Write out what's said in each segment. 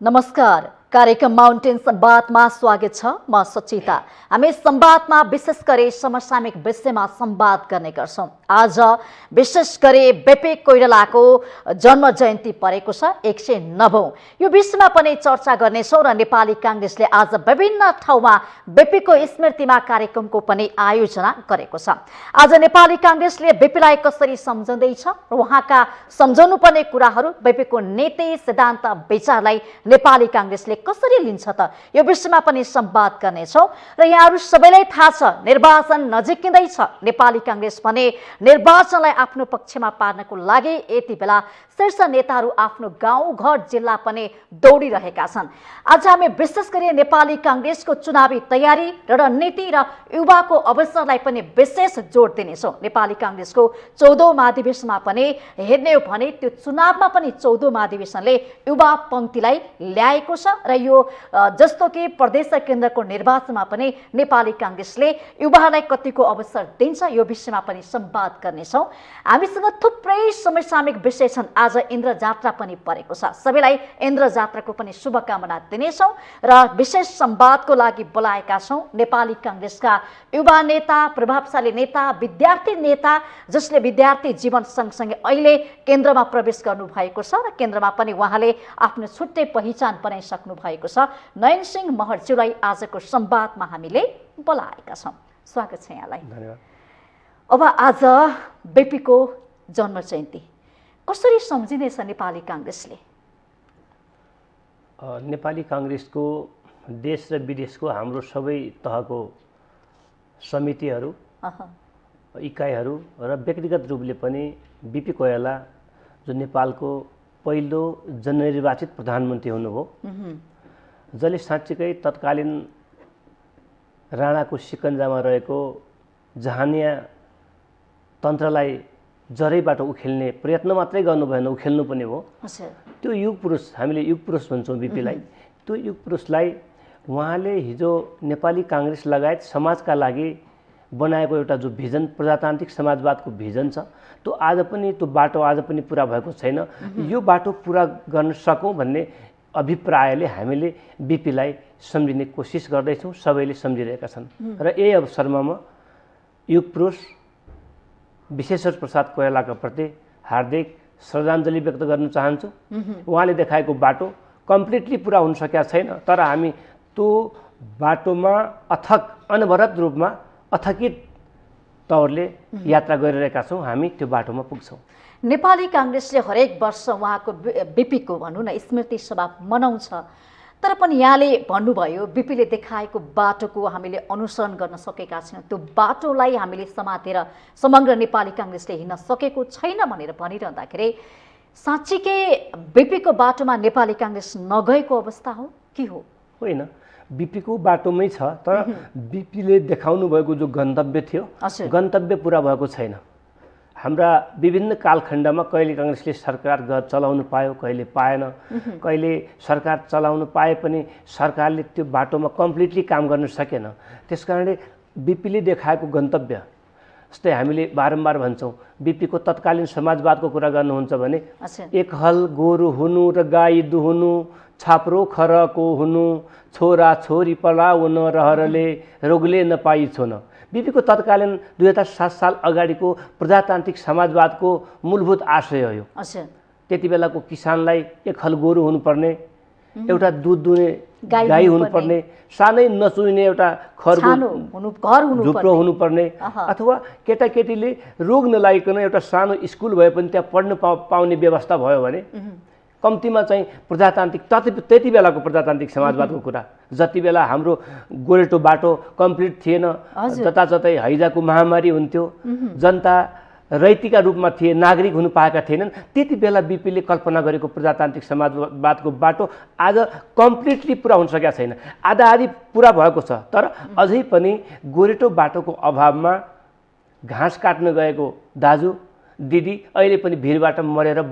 नमस्कार, कार्यक्रम माउन्टेन संवादमा स्वागत छ। म सचिता। हामी संवादमा विशेष गरी समसामयिक विषयमा संवाद गर्ने गर्छौं। आज विशेष गरी बीपी कोइरालाको जन्म जयन्ती परेको छ, 109औं। यो विषयमा पनि चर्चा गर्नेछौं र नेपाली कांग्रेसले आज विभिन्न ठाउँमा बीपीको स्मृतिमा कार्यक्रमको पनि आयोजना गरेको छ। आज नेपाली कांग्रेसले बीपीलाई कसरी सम्झँदैछ र उहाँका सम्झाउनुपर्ने कुराहरू, बीपीको नीति सिद्धान्त विचारलाई नेपाली कांग्रेसले कसरी लिन्छ त, यो विषयमा पनि संवाद गर्नेछौं। र यहाँहरू सबैलाई थाहा छ, निर्वाचन नजिकिँदैछ। नेपाली कांग्रेस भने निर्वाचनलाई आफ्नो पक्षमा पार्नको लागि यति बेला शीर्ष नेताहरू आफ्नो गाउँ घर जिल्ला पनि दौडिरहेका छन्। आज हामी विशेष गरी नेपाली कांग्रेसको चुनावी तयारी, रणनीति र युवाको अवसरलाई पनि विशेष जोड दिनेछौं। नेपाली कांग्रेसको 14औं महाधिवेशनमा पनि हेर्ने हो भने त्यो चुनावमा पनि 14औं महाधिवेशनले युवा पंक्तिलाई ल्याएको छ र यो जस्तो कि प्रदेश र केन्द्रको निर्वाचनमा पनि नेपाली कांग्रेसले युवाहरूलाई कतिको अवसर दिन्छ, यो विषयमा पनि संवाद गर्नेछौं। हामीसँग थुप्रै समसामयिक विषय छन्। आज इन्द्र जात्रा पनि परेको छ। सबैलाई इन्द्र जात्राको पनि शुभकामना दिनेछौं र विशेष संवादको लागि बोलाएका छौं नेपाली कांग्रेसका युवा नेता, प्रभावशाली नेता, विद्यार्थी नेता, जसले विद्यार्थी जीवन सँगसँगै अहिले केन्द्रमा प्रवेश गर्नु भएको छ र केन्द्रमा पनि उहाँले आफ्नो छुट्टै पहिचान बनाइसक्नु भएको छ। नयन सिंह महर्ज्यूलाई आजको संवादमा हामीले बोलाएका छौं। स्वागत छ यहाँलाई। धन्यवाद। अब आज बीपीको जन्म जयन्ती कसरी सम्झिनेछ नेपाली कांग्रेसले? नेपाली कांग्रेसको देश र विदेशको हाम्रो सबै तहको समितिहरू, इकाइहरू र व्यक्तिगत रूपले पनि बीपी कोइराला जो नेपालको पहिलो जननिर्वाचित प्रधानमन्त्री हुनुभयो, जसले साँच्चीकै तत्कालीन राणाको शिकन्जामा रहेको जहानिया तन्त्रलाई जरैबाट उखेल्ने प्रयत्न मात्रै गर्नु भएन, उखेल्नु पनि हो। त्यो युग पुरुष, हामीले युग पुरुष भन्छौँ बीपीलाई, त्यो युग पुरुषलाई उहाँले हिजो नेपाली कांग्रेस लगायत समाजका लागि बनाएको एउटा जो भिजन, प्रजातान्त्रिक समाजवादको भिजन छ, त्यो आज पनि त्यो बाटो आज पनि पुरा भएको छैन। यो बाटो पुरा गर्न सकौँ भन्ने अभिप्रायले हामीले बीपीलाई सम्झिने कोसिस गर्दैछौँ, सबैले सम्झिरहेका छन्। र यही अवसरमा म युग पुरुष विश्वेश्वर प्रसाद कोइरालाका प्रति हार्दिक श्रद्धाञ्जली व्यक्त गर्न चाहन्छु। उहाँले देखाएको बाटो कम्प्लिटली पुरा हुन सकेका छैन, तर हामी त्यो बाटोमा अथक अनवरत रूपमा अथकित तौरले यात्रा गरिरहेका छौँ। हामी त्यो बाटोमा पुग्छौँ। नेपाली कांग्रेसले हरेक वर्ष उहाँको बीपीको भनौँ न स्मृति सभा मनाउँछ, तर पनि यहाँले भन्नुभयो बीपीले देखाएको बाटोको हामीले अनुसरण गर्न सकेका छैनौँ, त्यो बाटोलाई हामीले समातेर समग्र नेपाली कांग्रेसले हिँड्न सकेको छैन भनेर भनिरहँदाखेरि साँच्चीकै बीपीको बाटोमा नेपाली कांग्रेस नगएको अवस्था हो कि हो? होइन, बीपीको बाटोमै छ, तर बीपीले देखाउनु भएको जो गन्तव्य थियो, गन्तव्य पुरा भएको छैन। हाम्रा विभिन्न कालखण्डमा कहिले कांग्रेसले सरकार चलाउनु पायो, कहिले पाएन, कहिले सरकार चलाउनु पाए पनि सरकारले त्यो बाटोमा कम्प्लिटली काम गर्न सकेन। त्यसकारणले बीपीले देखाएको गन्तव्य, जस्तै हामीले बारम्बार भन्छौँ, बीपीको तत्कालीन समाजवादको कुरा गर्नुहुन्छ भने एक हल गोरु हुनु र गाई दुहुनु, छाप्रो खरको हुनु, छोरा छोरी पलाउन रहरले रोगले नपाई छोन। बीपीको तत्कालीन 2007 साल अगाडिको प्रजातान्त्रिक समाजवादको मूलभूत आशय हो यो। त्यति बेलाको किसानलाई एक हल गोरु हुनुपर्ने, एउटा दुध दुने गाई हुनुपर्ने, सानै नचुइने एउटा खरको झुप्रो हुनुपर्ने, अथवा केटाकेटीले रोग नलागिकन एउटा सानो स्कुल भए पनि त्यहाँ पढ्न पाउने व्यवस्था भयो भने कम्तीमा चाहिँ प्रजातान्त्रिक त्यति बेलाको प्रजातान्त्रिक समाजवादको कुरा। जति बेला हाम्रो गोरेटो बाटो कम्प्लिट थिएन, जताजतै हैजाको महामारी हुन्थ्यो, जनता रैतीका रूपमा थिए, नागरिक हुनु पाएका थिएनन्, त्यति बेला बीपीले कल्पना गरेको प्रजातान्त्रिक समाजवादको बाटो आज कम्प्लिटली पुरा हुन सकेका छैन। आधा आधी पुरा भएको छ, तर अझै पनि गोरेटो बाटोको अभावमा घाँस काट्न गएको दाजु दिदी अहिले पनि भिडबाट मरेर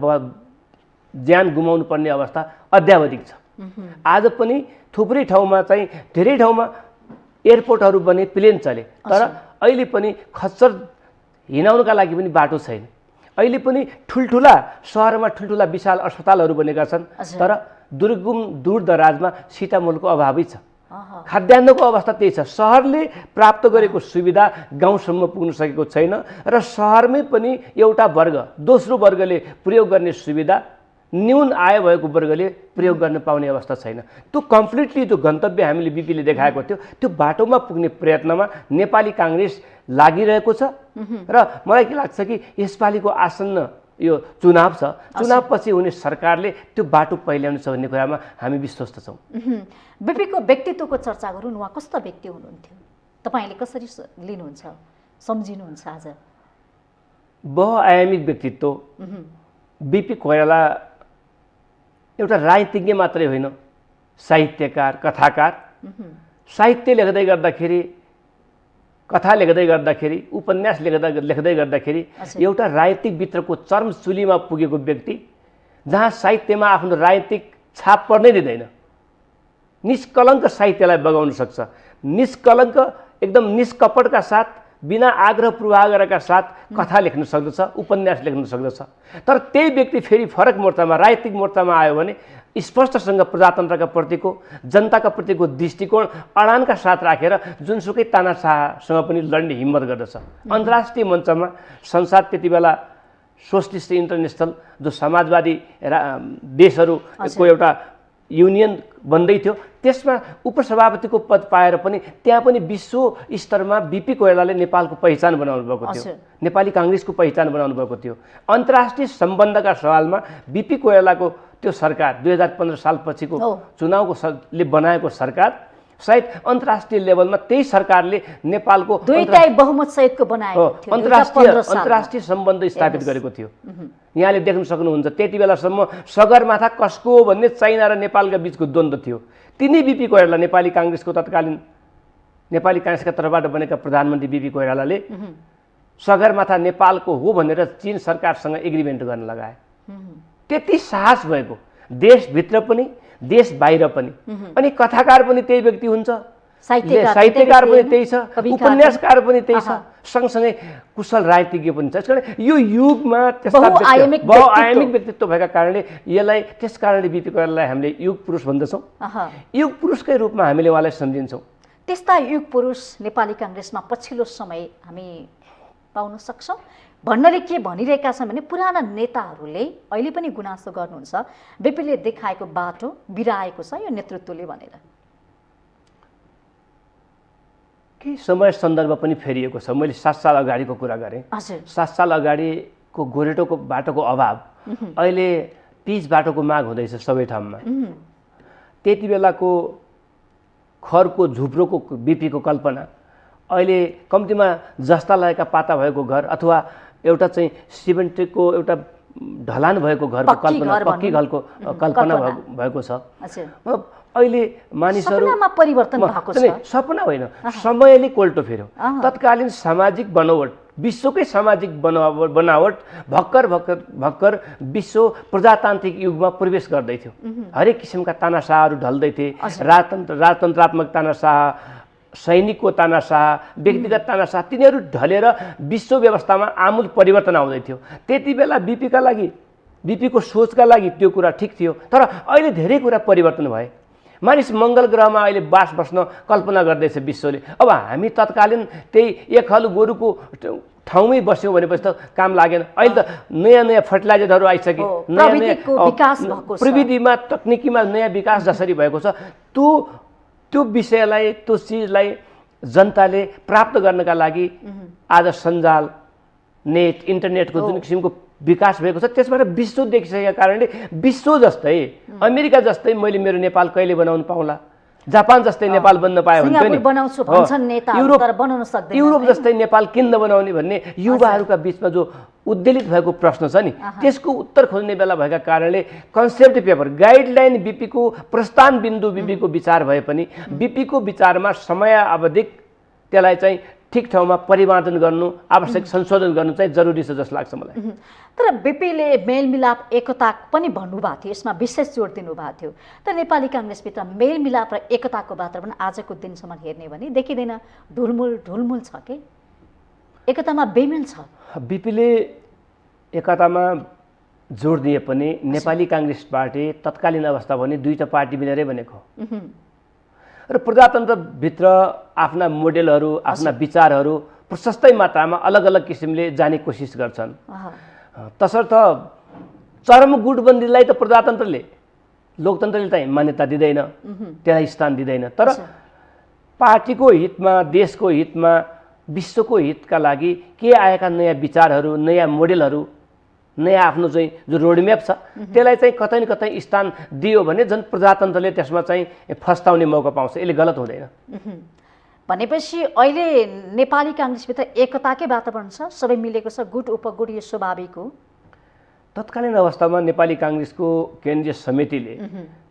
ज्यान गुमाउनु पर्ने अवस्था अध्यावधिक छ। आज पनि थुप्रै ठाउँमा चाहिँ धेरै ठाउँमा एयरपोर्टहरू बने, प्लेन चले, तर अहिले पनि खच्चर हिँडाउनका लागि पनि बाटो छैन। अहिले पनि ठुल्ठुला सहरमा ठुल्ठुला विशाल अस्पतालहरू बनेका छन्, तर दूर दराजमा सिटामोलको अभावै छ। खाद्यान्नको अवस्था त्यही छ। सहरले प्राप्त गरेको सुविधा गाउँसम्म पुग्न सकेको छैन र सहरमै पनि एउटा वर्ग दोस्रो वर्गले प्रयोग गर्ने सुविधा न्यून आय भएको वर्गले प्रयोग गर्न पाउने अवस्था छैन। त्यो कम्प्लिटली त्यो गन्तव्य हामीले बिपीले देखाएको थियो त्यो बाटोमा पुग्ने प्रयत्नमा नेपाली काङ्ग्रेस लागिरहेको छ र मलाई के लाग्छ कि यसपालिको आसन्न यो चुनाव छ, चुनावपछि हुने सरकारले त्यो बाटो पहिल्याउनेछ भन्ने कुरामा हामी विश्वस्त छौँ। बिपीको व्यक्तित्वको चर्चा गरौँ, उहाँ कस्तो व्यक्ति हुनुहुन्थ्यो, तपाईँले कसरी लिनुहुन्छ, सम्झिनुहुन्छ? आज बहुआयामिक व्यक्तित्व बिपी कोइराला एउटा राजनीतिज्ञ मात्रै होइन, साहित्यकार, कथाकार। साहित्य लेख्दै गर्दाखेरि, कथा लेख्दै गर्दाखेरि, उपन्यास लेख्दै गर्दाखेरि एउटा राजनीतिक भित्रको चरम चुलीमा पुगेको व्यक्ति, जहाँ साहित्यमा आफ्नो राजनीतिक छाप पर्नै दिँदैन। निष्कलङ्क साहित्यलाई बगाउन सक्छ, निष्कलङ्क एकदम निष्कपटका साथ, बिना आग्रह पूर्वाह गरेका साथ कथा लेख्न सक्दछ, उपन्यास लेख्न सक्दछ। तर त्यही व्यक्ति फेरि फरक मोर्चामा, राजनीतिक मोर्चामा आयो भने स्पष्टसँग प्रजातन्त्रका प्रतिको, जनताका प्रतिको दृष्टिकोण अडानका साथ राखेर जुनसुकै तानाशाहसँग पनि लड्ने हिम्मत गर्दछ। अन्तर्राष्ट्रिय मञ्चमा संसार त्यति बेला सोशलिस्ट इन्टरनेसनल जो समाजवादी देशहरूको एउटा युनियन बन्दै थियो, त्यसमा उपसभापतिको पद पाएर पनि त्यहाँ पनि विश्व स्तरमा बिपी कोइरालाले नेपालको पहिचान बनाउनु भएको थियो, नेपाली काङ्ग्रेसको पहिचान बनाउनु भएको थियो। अन्तर्राष्ट्रिय सम्बन्धका सवालमा बिपी कोइरालाको त्यो सरकार 2015 सालपछिको चुनावले बनाएको सरकार सायद अन्तर्राष्ट्रिय लेभलमा त्यही सरकारले नेपालको दुईटै बहुमत सहितको बनाएको थियो, अन्तर्राष्ट्रिय सम्बन्ध स्थापित गरेको थियो। यहाँले देख्न सक्नुहुन्छ त्यति बेलासम्म सगरमाथा कसको भन्ने चाइना र नेपालका बीचको द्वन्द्व थियो। तिनै बिपी कोइराला, नेपाली काङ्ग्रेसको तत्कालीन नेपाली काङ्ग्रेसका तर्फबाट बनेका प्रधानमन्त्री बिपी कोइरालाले सगरमाथा नेपालको हो भनेर चीन सरकारसँग एग्रिमेन्ट गर्न लगाए। त्यति साहस भएको देशभित्र पनि देश बाहिर पनि। अनि कथाकार पनि त्यही व्यक्ति हुन्छ, साहित्यकार पनि त्यही छ, उपन्यासकार पनि त्यही छ, सँगसँगै कुशल राजनीतिज्ञ पनि छ। त्यसकारण यो युगमा बहुआयामिक व्यक्तित्व भएका कारणले यसलाई त्यसकारणले बिपी कोइरालालाई हामीले युग पुरुष भन्दछौँ। युग पुरुषकै रूपमा हामीले उहाँलाई सम्झिन्छौँ। त्यस्ता युग पुरुष नेपाली काङ्ग्रेसमा पछिल्लो समय हामी पाउन सक्छौँ। भन्नले के भनिरहेका छन् भने पुराना नेताहरूले अहिले पनि गुनासो गर्नुहुन्छ बिपीले देखाएको बाटो बिराएको छ यो नेतृत्वले भनेर। केही समय सन्दर्भ पनि फेरिएको छ। मैले 7 साल अगाडिको कुरा गरेँ। 7 साल अगाडिको गोरेटोको बाटोको अभाव, अहिले पिच बाटोको माग हुँदैछ सबै ठाउँमा। त्यति बेलाको खरको झुप्रोको बिपीको कल्पना अहिले कम्तीमा जस्ता लागेका पाता भएको घर अथवा एउटा चाहिँ सिमेन्टको एउटा ढलान भएको घरको कल्पना, पक्की घरको कल्पना भएको छ। अहिले मानिसहरू परिवर्तन भएको छ, सपना होइन, समयले कोल्टो फेर्यो। तत्कालीन सामाजिक बनावट, विश्वकै सामाजिक बनावट भर्खर विश्व प्रजातान्त्रिक युगमा प्रवेश गर्दै थियो। हरेक किसिमका तानाशाहहरू ढल्दै थिए, राजतन्त्रात्मक तानाशाह, सैनिकको तानाशाह, व्यक्तिगत तानाशाह, तिनीहरू ढलेर विश्व व्यवस्थामा आमूल परिवर्तन आउँदै थियो। त्यति बेला बिपीका लागि, बिपीको सोचका लागि त्यो कुरा ठिक थियो। तर अहिले धेरै कुरा परिवर्तन भए। मानिस मङ्गल ग्रहमा अहिले बास बस्न कल्पना गर्दैछ विश्वले। अब हामी तत्कालीन त्यही एक हल गोरुको ठाउँमै बस्यौँ भनेपछि त काम लागेन। अहिले त नयाँ नयाँ फर्टिलाइजरहरू आइसके, प्रविधिमा तकनिकीमा नयाँ विकास जसरी भएको छ त्यो विषयलाई, त्यो चिजलाई जनताले प्राप्त गर्नका लागि आज सञ्जाल, नेट, इन्टरनेटको जुन किसिमको विकास भएको छ त्यसबाट विश्व देखिसकेका कारणले विश्व जस्तै, अमेरिका जस्तै मैले मेरो नेपाल कहिले बनाउन पाउँला, जापान जस्तै नेपाल बन्न पायो भने युरोप जस्तै नेपाल किन नबनाउने भन्ने युवाहरूका बिचमा जो उद्वेलित भएको प्रश्न छ नि, त्यसको उत्तर खोज्ने बेला भएका कारणले कन्सेप्ट पेपर, गाइडलाइन बिपीको प्रस्थान बिन्दु बिपीको विचार भए पनि बिपीको विचारमा समय आवधिक त्यसलाई चाहिँ ठिक ठाउँमा परिमार्जन गर्नु, आवश्यक संशोधन गर्नु चाहिँ जरुरी छ जस्तो लाग्छ मलाई। तर बिपीले मेलमिलाप, एकता पनि भन्नुभएको थियो, यसमा विशेष जोड दिनुभएको थियो। तर नेपाली काङ्ग्रेसभित्र मेलमिलाप र एकताको वातावरण आजको दिनसम्म हेर्ने भने देखिँदैन, ढुलमुल छ कि एकतामा बेमेल छ। बिपीले एकतामा जोड दिए पनि नेपाली काङ्ग्रेस पार्टी तत्कालीन अवस्था भने दुईटा पार्टी मिलेरै बनेको र प्रजातन्त्रभित्र आफ्ना मोडेलहरू आफ्ना विचारहरू प्रशस्तै मात्रामा अलग अलग किसिमले जाने कोसिस गर्छन्। तसर्थ चरम गुटबन्दीलाई त प्रजातन्त्रले लोकतन्त्रले चाहिँ मान्यता दिँदैन, त्यसलाई स्थान दिँदैन। तर पार्टीको हितमा, देशको हितमा, विश्वको हितका लागि के आएका नयाँ विचारहरू, नयाँ मोडेलहरू, नयाँ आफ्नो चाहिँ जो रोडम्याप छ त्यसलाई चाहिँ कतै न कतै स्थान दियो भने झन् प्रजातन्त्रले त्यसमा चाहिँ फस्टाउने मौका पाउँछ। यसले गलत हुँदैन। भनेपछि अहिले नेपाली काङ्ग्रेसभित्र एकताकै वातावरण छ, सबै मिलेको छ, गुट उपगुट यो स्वाभाविक हो। तत्कालीन अवस्थामा नेपाली काङ्ग्रेसको केन्द्रीय समितिले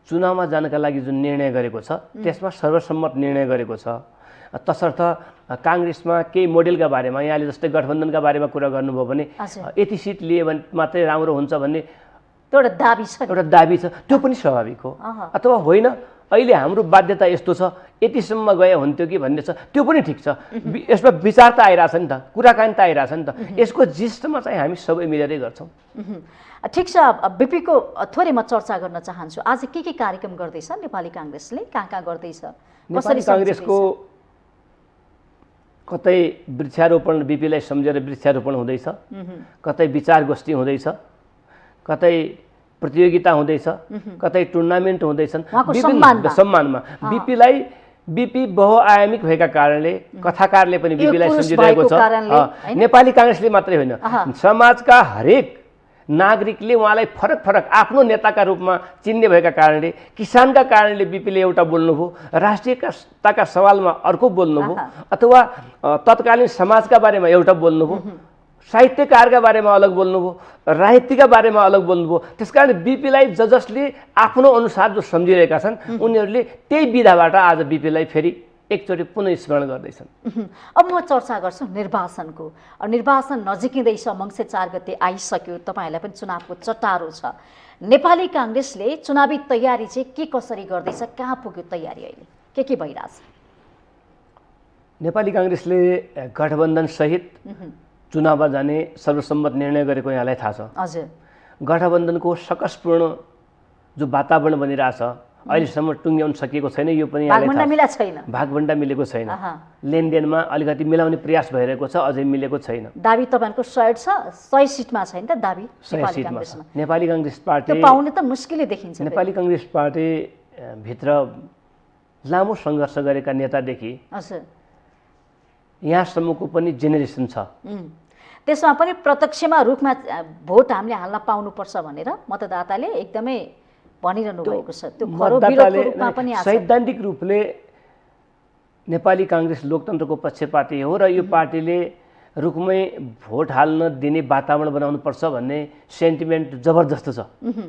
चुनावमा जानका लागि जुन निर्णय गरेको छ त्यसमा सर्वसम्मत निर्णय गरेको छ। तसर्थ काङ्ग्रेसमा केही मोडेलका बारेमा यहाँले जस्तै गठबन्धनका बारेमा कुरा गर्नुभयो भने यति सिट लिए भने मात्रै राम्रो हुन्छ भन्ने एउटा दाबी छ, त्यो पनि स्वाभाविक हो। अथवा होइन अहिले हाम्रो बाध्यता यस्तो छ यतिसम्म गए हुन्थ्यो कि भन्ने छ, त्यो पनि ठिक छ। यसमा विचार त आइरहेछ नि त, कुराकानी त आइरहेछ नि त। यसको जिस्टमा चाहिँ हामी सबै मिलेरै गर्छौँ। ठिक छ। बिपीको थोरै म चर्चा गर्न चाहन्छु। आज के कार्यक्रम गर्दैछ नेपाली काङ्ग्रेसले, कहाँ गर्दैछ? नेपाली काङ्ग्रेसको कतै वृक्षारोपण, बिपीलाई सम्झेर वृक्षारोपण हुँदैछ, कतै विचार गोष्ठी हुँदैछ, कतै प्रतियोगिता हुँदैछ, कतै टुर्नामेन्ट हुँदैछन् सम्मानमा। बिपी बहुआयामिक भएका कारणले कथाकारले पनि बिपीलाई सम्झिरहेको छ। नेपाली काङ्ग्रेसले मात्रै होइन, समाजका हरेक नागरिकले उहाँलाई फरक फरक आफ्नो नेताका रूपमा चिन्ने भएका कारणले, किसानका कारणले बिपीले एउटा बोल्नुभयो, राष्ट्रियताका सवालमा अर्को बोल्नुभयो, अथवा तत्कालीन समाजका बारेमा एउटा बोल्नुभयो, साहित्यकारका बारेमा अलग बोल्नुभयो, राजनीतिका बारेमा अलग बोल्नुभयो। त्यसकारण बिपीलाई जसले आफ्नो अनुसार जो सम्झिरहेका छन् उनीहरूले त्यही विधाबाट आज बिपीलाई फेरि एकचोटि पुनः स्मरण गर्दैछन्। अब म चर्चा गर्छु निर्वाचनको। निर्वाचन नजिकिँदैछ, मङ्सिर 4 गते आइसक्यो, तपाईँहरूलाई पनि चुनावको चटारो छ। नेपाली काङ्ग्रेसले चुनावी तयारी चाहिँ के कसरी गर्दैछ, कहाँ पुग्यो तयारी, अहिले के भइरहेछ? नेपाली काङ्ग्रेसले गठबन्धन सहित चुनावमा जाने सर्वसम्मत निर्णय गरेको यहाँलाई थाहा छ। हजुर। गठबन्धनको सकसपूर्ण जो वातावरण बनिरहेछ अहिलेसम्म टुङ्ग्याउन सकिएको छैन। यो पनि भागभण्डा मिलेको छैन। लेनदेनमा अलिकति मिलाउने प्रयास भइरहेको छ, अझै मिलेको छैन। दाबी तपाईँको 100 छ, 100 सिटमा छैन त दाबी? 100 सिटमा छ। नेपाली काङ्ग्रेस पार्टी पाउने त मुस्किलै देखिन्छ। नेपाली काङ्ग्रेस पार्टी भित्र लामो सङ्घर्ष गरेका नेतादेखि यहाँसम्मको पनि जेनेरेसन छ। त्यसमा पनि प्रत्यक्षमा रूपमा भोट हामीले हाल्न पाउनुपर्छ भनेर मतदाताले एकदमै भनिरहनु भएको छ। त्यो खरो विरोधको रूपमा पनि आछ। सैद्धान्तिक रूपले नेपाली काङ्ग्रेस लोकतन्त्रको पक्षपाती हो र यो पार्टीले रुखमै भोट हाल्न दिने वातावरण बनाउनुपर्छ भन्ने सेन्टिमेन्ट जबरजस्त छ।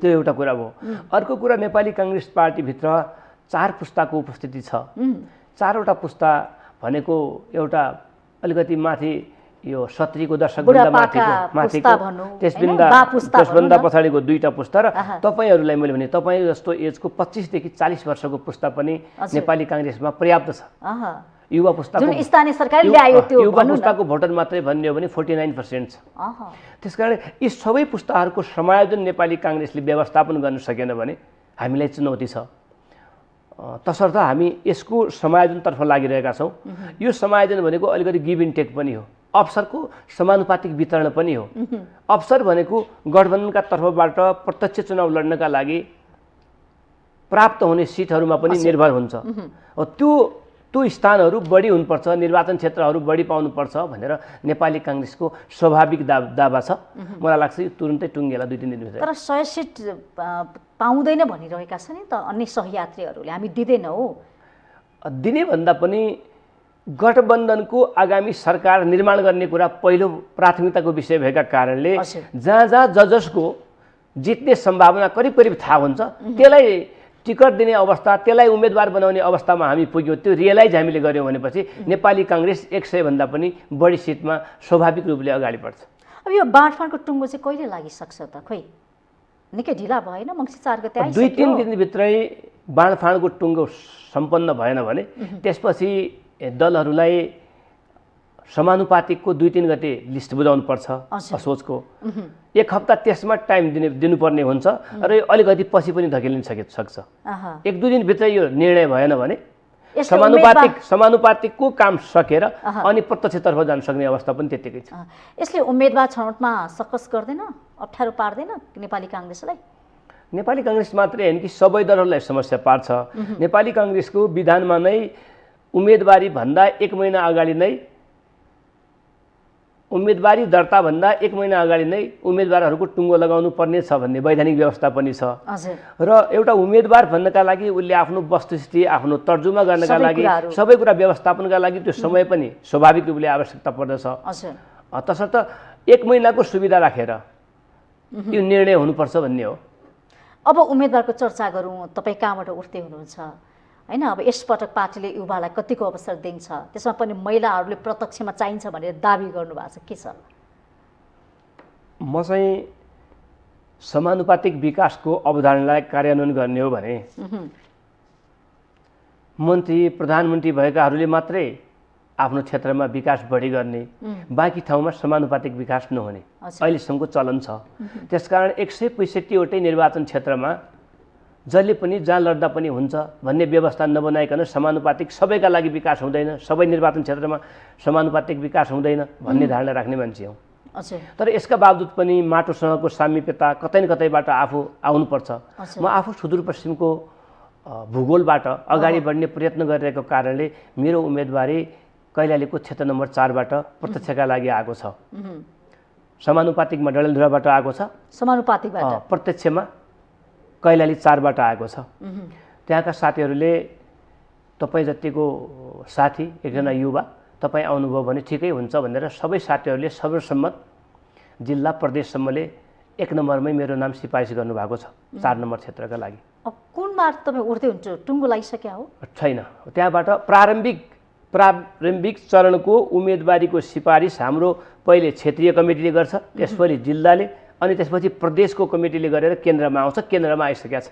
त्यो एउटा कुरा हो। अर्को कुरा, नेपाली काङ्ग्रेस पार्टीभित्र 4 पुस्ताको उपस्थिति छ। 4वटा पुस्ता भनेको एउटा अलिकति माथि यो 70को दशकभन्दा माथिको त्यसभन्दा पछाडिको 2टा पुस्ता र तपाईँहरूलाई मैले भने तपाईँ जस्तो एजको 25 देखि 40 वर्षको पुस्ता पनि नेपाली काङ्ग्रेसमा पर्याप्त छ। युवा पुस्ताको जुन स्थानीय सरकारले ल्यायो त्यो युवा पुस्ताको भोटर मात्रै भन्ने हो भने 49% छ। त्यसकारण यी सबै पुस्ताहरूको समायोजन नेपाली काङ्ग्रेसले व्यवस्थापन गर्न सकेन भने हामीलाई चुनौती छ। तसर्थ हामी यसको समायोजनतर्फ लागिरहेका छौँ। यो समायोजन भनेको अलिकति गिभ एन्ड टेक पनि हो, अवसरको समानुपातिक वितरण पनि हो। अवसर भनेको गठबन्धनका तर्फबाट प्रत्यक्ष चुनाव लड्नका लागि प्राप्त हुने सिटहरूमा पनि निर्भर हुन्छ। त्यो स्थानहरू बढी हुनुपर्छ, निर्वाचन क्षेत्रहरू बढी पाउनुपर्छ भनेर नेपाली काङ्ग्रेसको स्वाभाविक दावा छ। मलाई लाग्छ यो तुरुन्तै टुङ्गेला 2-3 दिनभित्र। तर 100 सिट पाउँदैन भनिरहेका छन् नि त अन्य सहयात्रीहरूले, हामी दिँदैनौँ। दिने भन्दा पनि गठबन्धनको आगामी सरकार निर्माण गर्ने कुरा पहिलो प्राथमिकताको विषय भएका कारणले जहाँ जसको जित्ने सम्भावना करिब थाहा हुन्छ त्यसलाई टिकट दिने अवस्था, त्यसलाई उम्मेदवार बनाउने अवस्थामा हामी पुग्यौँ। त्यो रियलाइज हामीले गर्यौँ भनेपछि नेपाली काङ्ग्रेस 100 भन्दा पनि बढी सिटमा स्वाभाविक रूपले अगाडि बढ्छ। अब यो बाँडफाँडको टुङ्गो चाहिँ कहिले लागिसक्छ त? खोइ निकै ढिला भएन? मङ्सिर 4 गते आइसक्यो। 2-3 दिनभित्रै बाँडफाँडको टुङ्गो सम्पन्न भएन भने त्यसपछि दलहरूलाई समानुपातिकको 2-3 गते लिस्ट बुझाउनु पर्छ असोजको। 1 हप्ता त्यसमा टाइम दिनुपर्ने हुन्छ र यो अलिकति पछि पनि धकेलिन सक्छ। 1-2 दिनभित्र यो निर्णय भएन भने समानुपातिकको काम सकेर अनि प्रत्यक्षतर्फ जान सक्ने अवस्था पनि त्यतिकै छ। यसले उम्मेदवार छनौटमा सकस गर्दैन, अप्ठ्यारो पार्दैन नेपाली काङ्ग्रेसलाई? नेपाली काङ्ग्रेस मात्रै होइन कि सबै दलहरूलाई समस्या पार्छ। नेपाली काङ्ग्रेसको विधानमा नै उम्मेदवारी भन्दा 1 महिना अगाडि नै उम्मेदवारी दर्ताभन्दा 1 महिना अगाडि नै उम्मेदवारहरूको टुङ्गो लगाउनु पर्ने छ भन्ने वैधानिक व्यवस्था पनि छ। र एउटा उम्मेदवार भन्नका लागि उसले आफ्नो वस्तुस्थिति आफ्नो तर्जुमा गर्नका लागि सबै कुरा व्यवस्थापनका लागि त्यो समय पनि स्वाभाविक रूपले आवश्यकता पर्दछ। तसर्थ 1 महिनाको सुविधा राखेर यो निर्णय हुनुपर्छ भन्ने हो। अब उम्मेदवारको चर्चा गरौँ। तपाईँ कहाँबाट उठ्दै हुनुहुन्छ होइन? अब यसपटक पार्टीले युवालाई कतिको अवसर दिन्छ, त्यसमा पनि महिलाहरूले प्रत्यक्षमा चाहिन्छ भनेर दाबी गर्नुभएको छ, के छ? म चाहिँ समानुपातिक विकासको अवधारणालाई कार्यान्वयन गर्ने हो भने मन्त्री प्रधानमन्त्री भएकाहरूले मात्रै आफ्नो क्षेत्रमा विकास बढी गर्ने, बाँकी ठाउँमा समानुपातिक विकास नहुने अहिलेसम्मको चलन छ। त्यसकारण 165वटै निर्वाचन क्षेत्रमा जसले पनि जहाँ लड्दा पनि हुन्छ भन्ने व्यवस्था नबनाइकन समानुपातिक सबैका लागि विकास हुँदैन, सबै निर्वाचन क्षेत्रमा समानुपातिक विकास हुँदैन भन्ने धारणा राख्ने मान्छे हौँ। तर यसका बावजुद पनि माटोसँगको सामिप्यता कतै न कतैबाट आफू आउनुपर्छ। म आफू सुदूरपश्चिमको भूगोलबाट अगाडि बढ्ने प्रयत्न गरिरहेको कारणले मेरो उम्मेदवारी कैलालीको क्षेत्र नम्बर 4बाट प्रत्यक्षका लागि आएको छ। समानुपातिकमा डडेलधुराबाट आएको छ, समानुपातिकबाट प्रत्यक्षमा कैलाली 4बाट आएको छ। त्यहाँका साथीहरूले तपाईँ जतिको साथी एकजना युवा तपाईँ आउनुभयो भने ठिकै हुन्छ भनेर सबै साथीहरूले सर्वसम्मत जिल्ला प्रदेशसम्मले 1 नम्बरमै मेरो नाम सिफारिस गर्नुभएको छ 4 नम्बर क्षेत्रका लागि। अब कुन बार तपाईँ उठ्दै हुन्छ? टुङ्गो लागिसक्यो हो? छैन, त्यहाँबाट प्रारम्भिक चरणको उम्मेदवारीको सिफारिस हाम्रो पहिले क्षेत्रीय कमिटीले गर्छ, त्यसपछि जिल्लाले, अनि त्यसपछि प्रदेशको कमिटीले गरेर केन्द्रमा आउँछ। केन्द्रमा आइसकेको छ।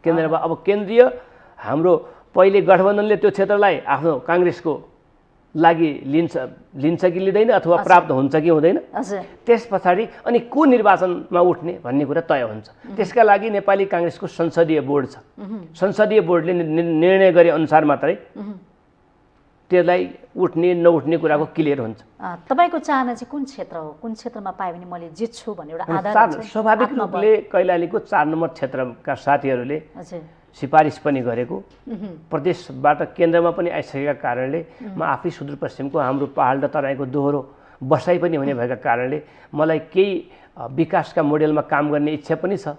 केन्द्रमा अब केन्द्रीय हाम्रो पहिले गठबन्धनले त्यो क्षेत्रलाई आफ्नो काङ्ग्रेसको लागि लिन्छ कि लिँदैन अथवा प्राप्त हुन्छ कि हुँदैन, त्यस पछाडि अनि को निर्वाचनमा उठ्ने भन्ने कुरा तय हुन्छ। त्यसका लागि नेपाली काङ्ग्रेसको संसदीय बोर्ड छ। संसदीय बोर्डले निर्णय गरे अनुसार मात्रै त्यसलाई उठ्ने नउठ्ने कुराको क्लियर हुन्छ। तपाईँको चाहना चाहिँ कुन क्षेत्र हो? कुन क्षेत्रमा पायो भने मैले जित्छु भन्ने एउटा आधार? स्वाभाविक रूपले कैलालीको 4 नम्बर क्षेत्रका साथीहरूले सिफारिस पनि गरेको, प्रदेशबाट केन्द्रमा पनि आइसकेका कारणले म आफै सुदूरपश्चिमको हाम्रो पहाड र तराईको दोहोरो बसाइ पनि हुने भएका कारणले मलाई केही विकासका मोडेलमा काम गर्ने इच्छा पनि छ।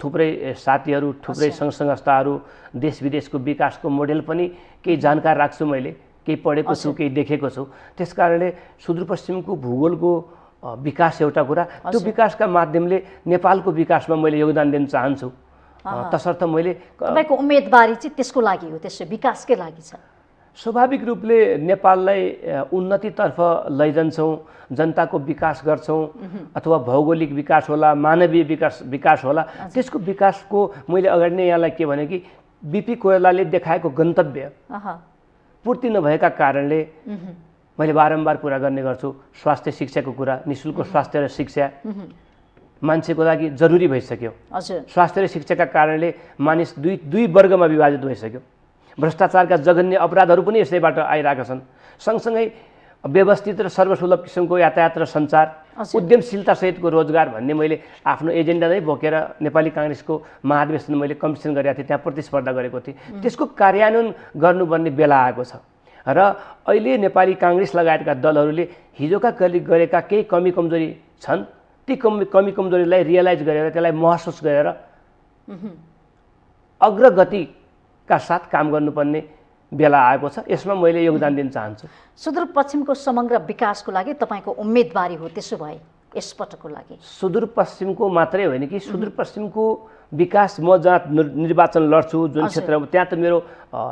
थुप्रै साथीहरू, थुप्रै सङ्घ संस्थाहरू, देश विदेशको विकासको मोडेल पनि केही जानकार राख्छु मैले, केही पढेको छु, केही देखेको छु। त्यसकारणले सुदूरपश्चिमको भूगोलको विकास एउटा कुरा, त्यो विकासका माध्यमले नेपालको विकासमा मैले योगदान दिन चाहन्छु। तसर्थ मैले तपाईँको उम्मेदवारी चाहिँ त्यसको लागि हो, त्यसो विकासकै लागि छ? स्वाभाविक रूपले नेपाललाई उन्नतितर्फ लैजान्छौँ, जनताको विकास गर्छौँ, अथवा भौगोलिक विकास होला, मानवीय विकास होला, त्यसको विकासको मैले अगाडि नै यहाँलाई के भने कि बिपी कोइरालाले देखाएको गन्तव्य पूर्ति नभएका कारणले मैले बारम्बार कुरा गर्ने गर्छु। स्वास्थ्य शिक्षाको कुरा, निःशुल्क स्वास्थ्य र शिक्षा मान्छेको लागि जरुरी भइसक्यो। स्वास्थ्य र शिक्षाका कारणले मानिस दुई वर्गमा विभाजित भइसक्यो। भ्रष्टाचारका जघन्य अपराधहरू पनि यसैबाट आइरहेका छन्। सँगसँगै व्यवस्थित र सर्वसुलभ किसिमको यातायात र सञ्चार, उद्यमशीलतासहितको रोजगार भन्ने मैले आफ्नो एजेन्डा नै बोकेर नेपाली काङ्ग्रेसको महाधिवेशन मैले कम्पिटिसन गरेको थिएँ, त्यहाँ प्रतिस्पर्धा गरेको थिएँ। त्यसको कार्यान्वयन गर्नुपर्ने बेला आएको छ र अहिले नेपाली काङ्ग्रेस लगायतका दलहरूले हिजोका गरेका केही कमी कमजोरी छन्, ती कमी कमजोरीलाई रियलाइज गरेर त्यसलाई महसुस गरेर अग्रगतिका साथ काम गर्नुपर्ने बेला आएको छ। यसमा मैले योगदान दिन चाहन्छु। सुदूरपश्चिमको समग्र विकासको लागि तपाईँको उम्मेदवारी हो, त्यसो भए यसपटकको लागि सुदूरपश्चिमको मात्रै होइन कि सुदूरपश्चिमको विकास, म जहाँ निर्वाचन लड्छु जुन क्षेत्रमा, त्यहाँ त मेरो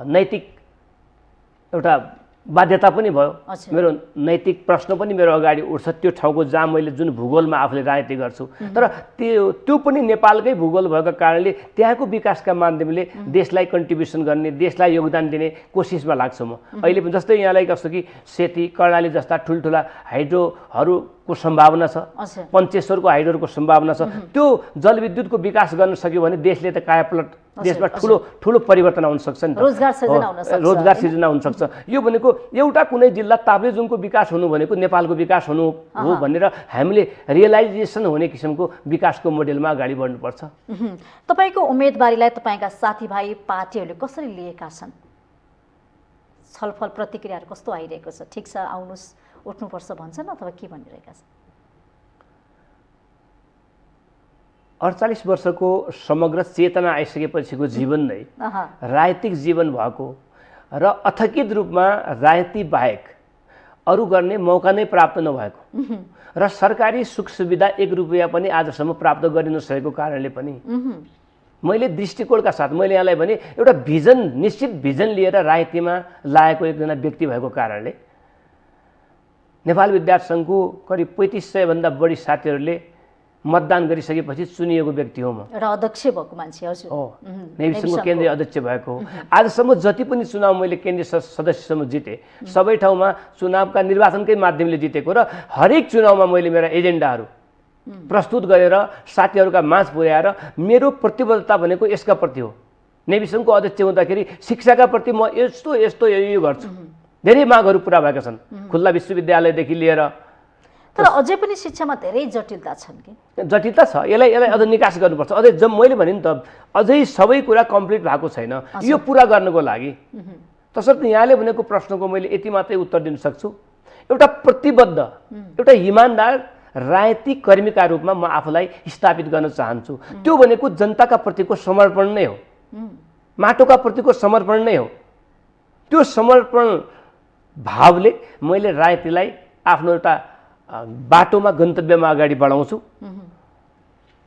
नैतिक एउटा बाध्यता पनि भयो। अच्छा। मेरो नैतिक प्रश्न पनि मेरो अगाडि उठ्छ त्यो ठाउँको जहाँ मैले जुन भूगोलमा आफूले राजनीति गर्छु। तर त्यो पनि नेपालकै भूगोल भएको कारणले त्यहाँको विकासका माध्यमले देशलाई कन्ट्रिब्युसन गर्ने, देशलाई योगदान दिने कोसिसमा लाग्छु म। अहिले पनि जस्तै यहाँलाई कस्तो कि सेती, कर्णाली जस्ता ठुल्ठुला हाइड्रोहरूको सम्भावना छ, पञ्चेश्वरको हाइड्रोहरूको सम्भावना छ। त्यो जलविद्युतको विकास गर्न सक्यो भने देशले त कायापलट, देशमा ठुलो परिवर्तन आउन सक्छ नि त, रोजगार सिर्जना हुन सक्छ। यो भनेको एउटा कुनै जिल्ला ताप्लेजुङको विकास हुनु भनेको नेपालको विकास हुनु हो भनेर हामीले रियलाइजेसन हुने किसिमको विकासको मोडेलमा अगाडि बढ्नुपर्छ। तपाईँको उम्मेदवारीलाई तपाईँका साथीभाइ पार्टीहरूले कसरी लिएका छन्? छलफल प्रतिक्रियाहरू कस्तो आइरहेको छ? ठिक छ, आउनुहोस्, उठ्नुपर्छ भन्छन् अथवा के भनिरहेका छन्? 48 वर्षको समग्र चेतना आइसकेपछिको जीवन नै राजनीतिक जीवन भएको र अथकित रूपमा राजनीति बाहेक अरू गर्ने मौका नै प्राप्त नभएको र सरकारी सुख सुविधा 1 रुपैयाँ पनि आजसम्म प्राप्त गरिन सकेको कारणले पनि मैले दृष्टिकोणका साथ मैले यहाँलाई भने एउटा भिजन, निश्चित भिजन लिएर राजनीतिमा लागेको एकजना व्यक्ति भएको कारणले नेपाल विद्यार्थी सङ्घको करिब 3500 भन्दा बढी साथीहरूले मतदान गरिसकेपछि चुनिएको व्यक्ति हो म। एउटा अध्यक्ष भएको मान्छे हजुर हो, नेभी सङ्घको केन्द्रीय अध्यक्ष भएको हो। आजसम्म जति पनि चुनाव मैले केन्द्रीय सदस्यसम्म जिते, सबै ठाउँमा चुनावका निर्वाचनकै माध्यमले जितेको र हरेक चुनावमा मैले मेरा एजेन्डाहरू प्रस्तुत गरेर साथीहरूका माझ पुर्याएर मेरो प्रतिबद्धता भनेको यसका प्रति हो। नेभी सङ्घको अध्यक्ष हुँदाखेरि शिक्षाका प्रति म यस्तो यस्तो यो गर्छु। धेरै मागहरू पुरा भएका छन्, खुल्ला विश्वविद्यालयदेखि लिएर। तर अझै पनि शिक्षामा धेरै जटिलता छन् कि? जटिलता छ, यसलाई अझ निकास गर्नुपर्छ। अझै मैले भने नि त अझै सबै कुरा कम्प्लिट भएको छैन यो पुरा गर्नको लागि। तसर्थ यहाँले भनेको प्रश्नको मैले यति मात्रै उत्तर दिन सक्छु, एउटा प्रतिबद्ध, एउटा इमान्दार राजनीतिक कर्मीका रूपमा म आफूलाई स्थापित गर्न चाहन्छु। त्यो भनेको जनताका प्रतिको समर्पण नै हो, माटोका प्रतिको समर्पण नै हो। त्यो समर्पण भावले मैले राजनीतिलाई आफ्नो एउटा बाटोमा, गन्तव्यमा अगाडि बढाउँछु।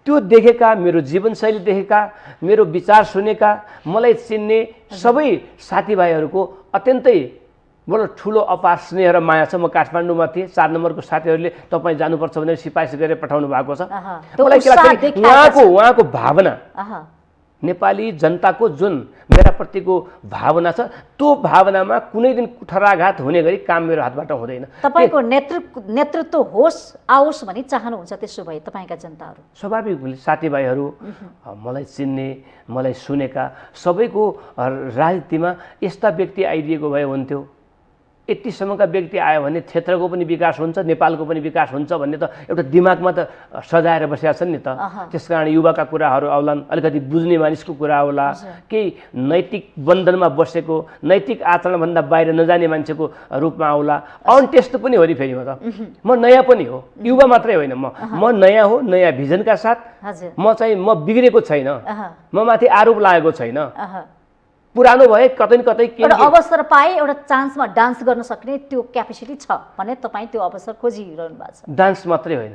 त्यो देखेका, मेरो जीवनशैली देखेका, मेरो विचार सुनेका, मलाई चिन्ने सबै साथीभाइहरूको अत्यन्तै बडो ठुलो अपार स्नेह र माया छ। म काठमाडौँमा थिएँ, 4 नम्बरको साथीहरूले तपाईँ जानुपर्छ भनेर सिफारिस गरेर पठाउनु भएको छ। मलाई के लाग्छ, उहाँको भावना, नेपाली जनताको जुन मेरा प्रतिको भावना छ, त्यो भावनामा कुनै दिन कुठराघात हुने गरी काम मेरो हातबाट हुँदैन। तपाईँको नेतृत्व होस् आओस् भनी चाहनुहुन्छ, त्यसो भए तपाईँका जनताहरू स्वाभाविक साथीभाइहरू, मलाई चिन्ने, मलाई सुनेका सबैको राजनीतिमा यस्ता व्यक्ति आइदिएको भए हुन्थ्यो। यतिसम्मका व्यक्ति आयो भने क्षेत्रको पनि विकास हुन्छ, नेपालको पनि विकास हुन्छ भन्ने त एउटा दिमागमा त सजाएर बसेका छन् नि त। त्यसकारण युवाका कुराहरू आउलान्, अलिकति बुझ्ने मानिसको कुरा आउला, केही नैतिक बन्धनमा बसेको, नैतिक आचरणभन्दा बाहिर नजाने मान्छेको रूपमा आउला। अनटेस्ट पनि हो नि फेरि म नयाँ पनि हो, युवा मात्रै होइन, म नयाँ हो, नयाँ भिजनका साथ। म बिग्रेको छैन, म माथि आरोप लागेको छैन। पुरानो भए कतै न कतै एउटा अवसर पाए, एउटा चान्समा डान्स गर्न सक्ने त्यो क्यापेसिटी छ भने तपाईँ त्यो अवसर खोजिरहनु भएको छ। डान्स मात्रै होइन,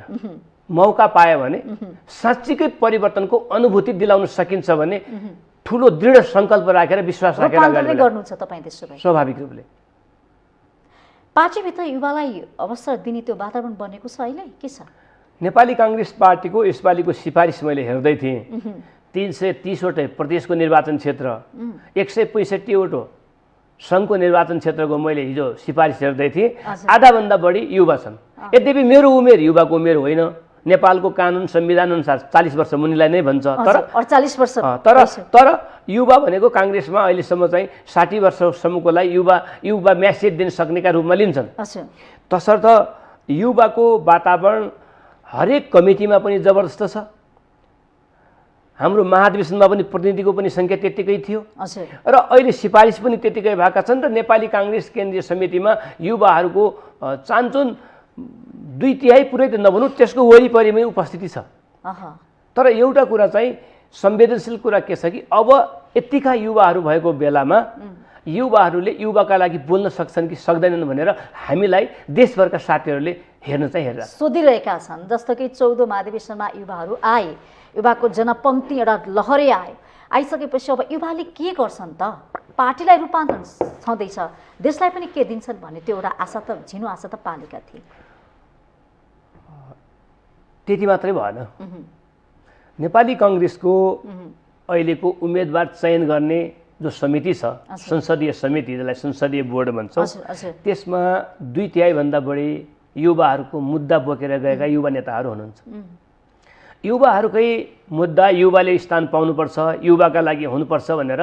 मौका पायो भने साँच्चीकै परिवर्तनको अनुभूति दिलाउन सकिन्छ भने ठुलो दृढ सङ्कल्प राखेर, विश्वास राखेर अगाडि गर्नु छ तपाईँ। त्यसो भए स्वाभाविक रूपले पार्टीभित्र युवालाई अवसर दिने त्यो वातावरण बनेको छ अहिले के छ? नेपाली काङ्ग्रेस पार्टीको यसपालिको सिफारिस मैले हेर्दै थिएँ। 330वटै प्रदेशको निर्वाचन क्षेत्र, 165वटो सङ्घको निर्वाचन क्षेत्रको मैले हिजो सिफारिस हेर्दै थिएँ। आधाभन्दा बढी युवा छन्। यद्यपि मेरो उमेर युवाको उमेर होइन, नेपालको कानुन संविधान अनुसार 40 वर्ष मुनिलाई नै भन्छ। तर 48 वर्ष तर युवा भनेको काङ्ग्रेसमा अहिलेसम्म चाहिँ 60 वर्षसम्मकोलाई युवा म्यासेज दिन सक्नेका रूपमा लिन्छन्। तसर्थ युवाको वातावरण हरेक कमिटीमा पनि जबरजस्त छ। हाम्रो महाधिवेशनमा पनि प्रतिनिधिको पनि सङ्ख्या त्यत्तिकै थियो र अहिले सिफारिस पनि त्यत्तिकै भएका छन् र नेपाली काङ्ग्रेस केन्द्रीय समितिमा युवाहरूको चान्चुन 2/3 पुरै त नभनौँ, त्यसको वरिपरिमै उपस्थिति छ। तर एउटा कुरा चाहिँ संवेदनशील कुरा के छ कि अब यतिका युवाहरू भएको बेलामा युवाहरूले युवाका लागि बोल्न सक्छन् कि सक्दैनन् भनेर हामीलाई देशभरका साथीहरूले हेर्न चाहिँ हेरेर सोधिरहेका छन्। जस्तो कि 14 महाधिवेशनमा युवाहरू आए, युवाको जनपङ्क्ति एउटा लहरै आयो। आइसकेपछि अब युवाले के गर्छन् त? पार्टीलाई रूपान्तरण छँदैछ, देशलाई पनि के दिन्छन् भन्ने त्यो एउटा आशा त झिनो आशा त पालेका थिए। त्यति मात्रै भएन। नेपाली कांग्रेसको अहिलेको उम्मेदवार चयन गर्ने जो समिति छ, संसदीय समिति, जसलाई संसदीय बोर्ड भन्छौँ, त्यसमा 2/3 भन्दा बढी युवाहरूको मुद्दा बोकेर गएका युवा नेताहरू हुनुहुन्छ। युवाहरूकै मुद्दा युवाले स्थान पाउनुपर्छ, युवाका लागि हुनुपर्छ भनेर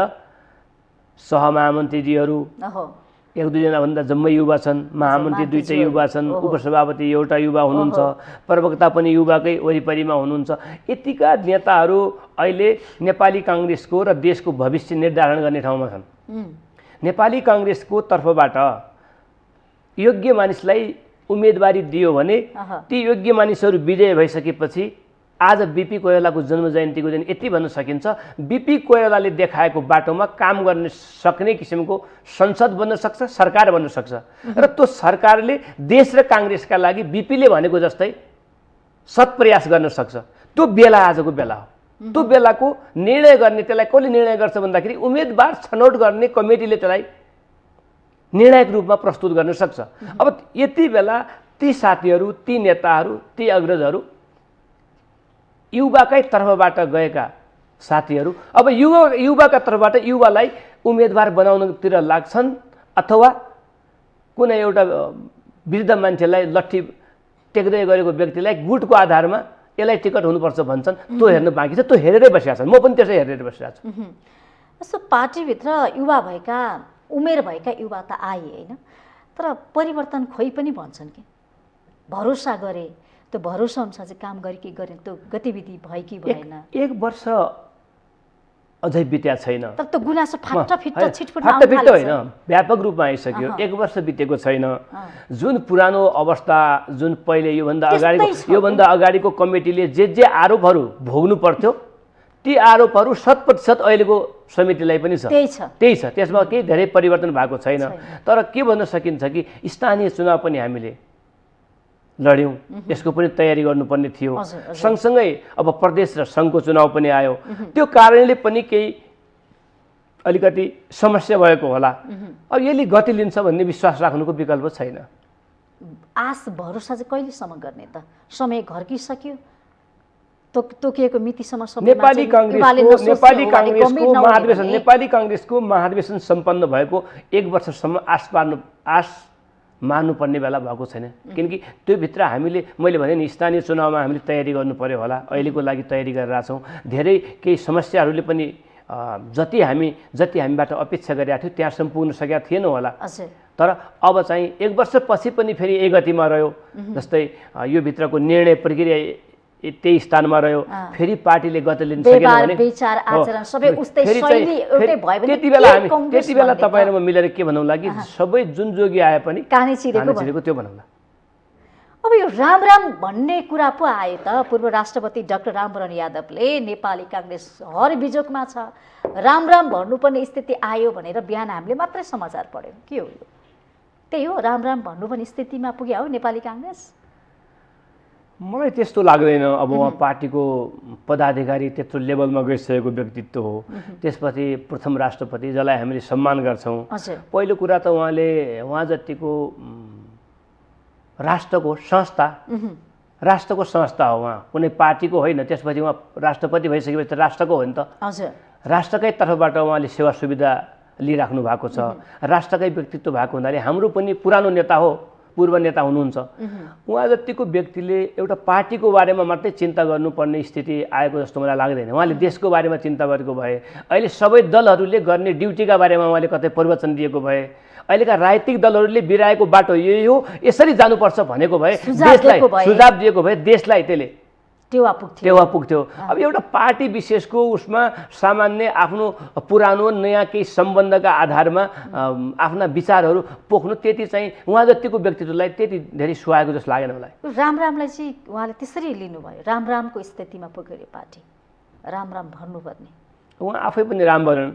सहमहामन्त्रीजीहरू 1-2 जना जम्मै युवा छन्, महामन्त्री 2 युवा छन्, उपसभापति एउटा युवा हुनुहुन्छ, प्रवक्ता पनि युवाकै वरिपरिमा हुनुहुन्छ। यतिका नेताहरू अहिले नेपाली कांग्रेसको र देशको भविष्य निर्धारण गर्ने ठाउँमा छन्। नेपाली कांग्रेसको तर्फबाट योग्य मानिसलाई उम्मेदवारी दियो भने ती योग्य मानिसहरू विजय भइसकेपछि आज बीपी कोइरालाको जन्म जयन्तीको दिन यति भन्न सकिन्छ, बीपी कोइरालाले देखाएको बाटोमा काम गर्न सक्ने किसिमको संसद बन्न सक्छ, सरकार बन्न सक्छ र त्यो सरकारले देश र कांग्रेसका लागि बीपीले भनेको जस्तै सत्प्रयास गर्न सक्छ। त्यो बेला आजको बेला हो। त्यो बेलाको निर्णय गर्ने, त्यसलाई कसले निर्णय गर्छ भन्दाखेरि उम्मेदवार छनौट गर्ने कमिटीले त्यसलाई निर्णायक रूपमा प्रस्तुत गर्न सक्छ। अब यति बेला ती साथीहरू, ती नेताहरू, ती अग्रजहरू युवाकै तर्फबाट गएका साथीहरू अब युवाका तर्फबाट युवालाई उम्मेदवार बनाउनतिर लाग्छन् अथवा कुनै एउटा वृद्ध मान्छेलाई लट्ठी टेक्दै गरेको व्यक्तिलाई गुटको आधारमा यसलाई टिकट हुनुपर्छ भन्छन्। त्यो हेर्न बाँकी छ, त्यो हेरेरै बसिरहेका छन्। म पनि त्यसै हेरेर बसिरहेको छु। यस्तो पार्टीभित्र युवा भएका, उमेर भएका युवा त आए होइन, तर परिवर्तन खोइ पनि भन्छन् कि भरोसा गरे, त्यो भरोसा अनुसार चाहिँ काम गरे कि गरेन, त्यो गतिविधि भयो कि भएन। 1 वर्ष अझै बित्या छैन, तर त्यो गुनासो फाटाफिट्टा छिटफुट होइन, व्यापक रूपमा आइसक्यो। 1 वर्ष बितेको छैन। जुन पुरानो अवस्था, जुन पहिले योभन्दा अगाडिको कमिटीले जे आरोपहरू भोग्नु पर्थ्यो, ती आरोपहरू 100% अहिलेको समितिलाई पनि छ। त्यही छ, त्यसमा केही धेरै परिवर्तन भएको छैन। तर के भन्न सकिन्छ कि स्थानीय चुनाव पनि हामीले लड्यौँ, यसको पनि तयारी गर्नुपर्ने थियो। सँगसँगै अब प्रदेश र सङ्घको चुनाव पनि आयो। त्यो कारणले पनि केही अलिकति समस्या भएको होला। अब यसले गति लिन्छ भन्ने विश्वास राख्नुको विकल्प छैन। आश भरोसा चाहिँ कहिलेसम्म गर्ने त? समय घर्किसक्यो, तोकिएको मितिसम्म नेपाली कांग्रेसको महाधिवेशन सम्पन्न भएको 1 वर्षसम्म आश मान्नुपर्ने बेला भएको छैन। किनकि त्योभित्र मैले भने नि स्थानीय चुनावमा हामीले तयारी गर्नु पर्यो होला। अहिलेको लागि तयारी गरिरहेका छौँ। धेरै केही समस्याहरूले पनि जति हामीबाट अपेक्षा गरेका थियौँ त्यहाँसम्म पुग्न सकेका थिएन होला। तर अब चाहिँ 1 वर्षपछि पनि फेरि यही गतिमा रह्यो। जस्तै यो भित्रको निर्णय प्रक्रिया त्यही स्थानमा रह्यो, फेरि पार्टीले गति लिन सकेन भने त्यति बेला तपाईँ र म मिलेर के भनौँला कि सबै जुन जोगी आए पनि काने चिरेको त्यो भनौँला। अब यो राम भन्ने कुरा पो आयो त। पूर्व राष्ट्रपति डाक्टर रामवरण यादवले नेपाली कांग्रेस हर बिजोकमा छ, राम भन्नुपर्ने स्थिति आयो भनेर बिहान हामीले मात्रै समाचार पढ्यौँ। के हो यो? त्यही हो, राम भन्नुपर्ने स्थितिमा पुग्यो हो नेपाली कांग्रेस? मलाई त्यस्तो लाग्दैन। अब उहाँ पार्टीको पदाधिकारी त्यत्रो लेभलमा गइसकेको व्यक्तित्व हो। त्यसपछि प्रथम राष्ट्रपति, जसलाई हामीले सम्मान गर्छौँ। पहिलो कुरा त उहाँ जतिको राष्ट्रको संस्था हो उहाँ, कुनै पार्टीको होइन। त्यसपछि उहाँ राष्ट्रपति भइसकेपछि राष्ट्रको हो नि त। राष्ट्रकै तर्फबाट उहाँले सेवा सुविधा लिइराख्नु भएको छ। राष्ट्रकै व्यक्तित्व भएको हुनाले हाम्रो पनि पुरानो नेता हो, पूर्व नेता हुनुहुन्छ। उहाँ जतिको व्यक्तिले एउटा पार्टीको बारेमा मात्रै चिन्ता गर्नुपर्ने स्थिति आएको जस्तो मलाई लाग्दैन। उहाँले देशको बारेमा चिन्ता गरेको भए, अहिले सबै दलहरूले गर्ने ड्युटीका बारेमा उहाँले कतै प्रवचन दिएको भए, अहिलेका राजनीतिक दलहरूले बिराएको बाटो यही हो, यसरी जानुपर्छ भनेको भए, देशलाई सुझाव दिएको भए देशलाई त्यसले टेवा पुग्थ्यो। अब एउटा पार्टी विशेषको उसमा सामान्य आफ्नो पुरानो नयाँ केही सम्बन्धका आधारमा आफ्ना विचारहरू पोख्नु त्यति चाहिँ उहाँ जतिको व्यक्तित्वलाई त्यति धेरै सुहाएको जस्तो लागेन मलाई। रामलाई चाहिँ उहाँले त्यसरी लिनुभयो, रामको स्थितिमा पुग्यो पार्टी, राम भन्नुपर्ने। उहाँ आफै पनि रामवरण,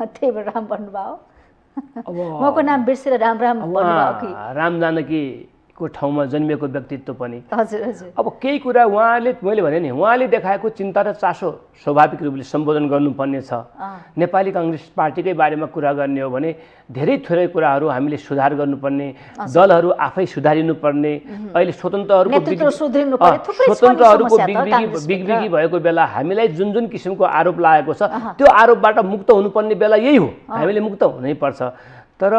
त्यही भएर राम भन्नुभयो। उहाँको नाम बिर्सेर राम भन्नुभयो कि राम जानकी को ठाउँमा जन्मिएको व्यक्तित्व पनि। हजुर हजुर। अब केही कुरा उहाँले मैले भने नि उहाँले देखाएको चिन्ता र चासो स्वाभाविक रूपले सम्बोधन गर्नुपर्ने छ। नेपाली काङ्ग्रेस पार्टीकै बारेमा कुरा गर्ने हो भने धेरै थोरै कुराहरू हामीले सुधार गर्नुपर्ने, दलहरू आफै सुधारिनुपर्ने, अहिले स्वतन्त्रहरूको बिगबिगी भएको बेला हामीलाई जुन जुन किसिमको आरोप लागेको छ त्यो आरोपबाट मुक्त हुनुपर्ने बेला यही हो, हामीले मुक्त हुनैपर्छ। तर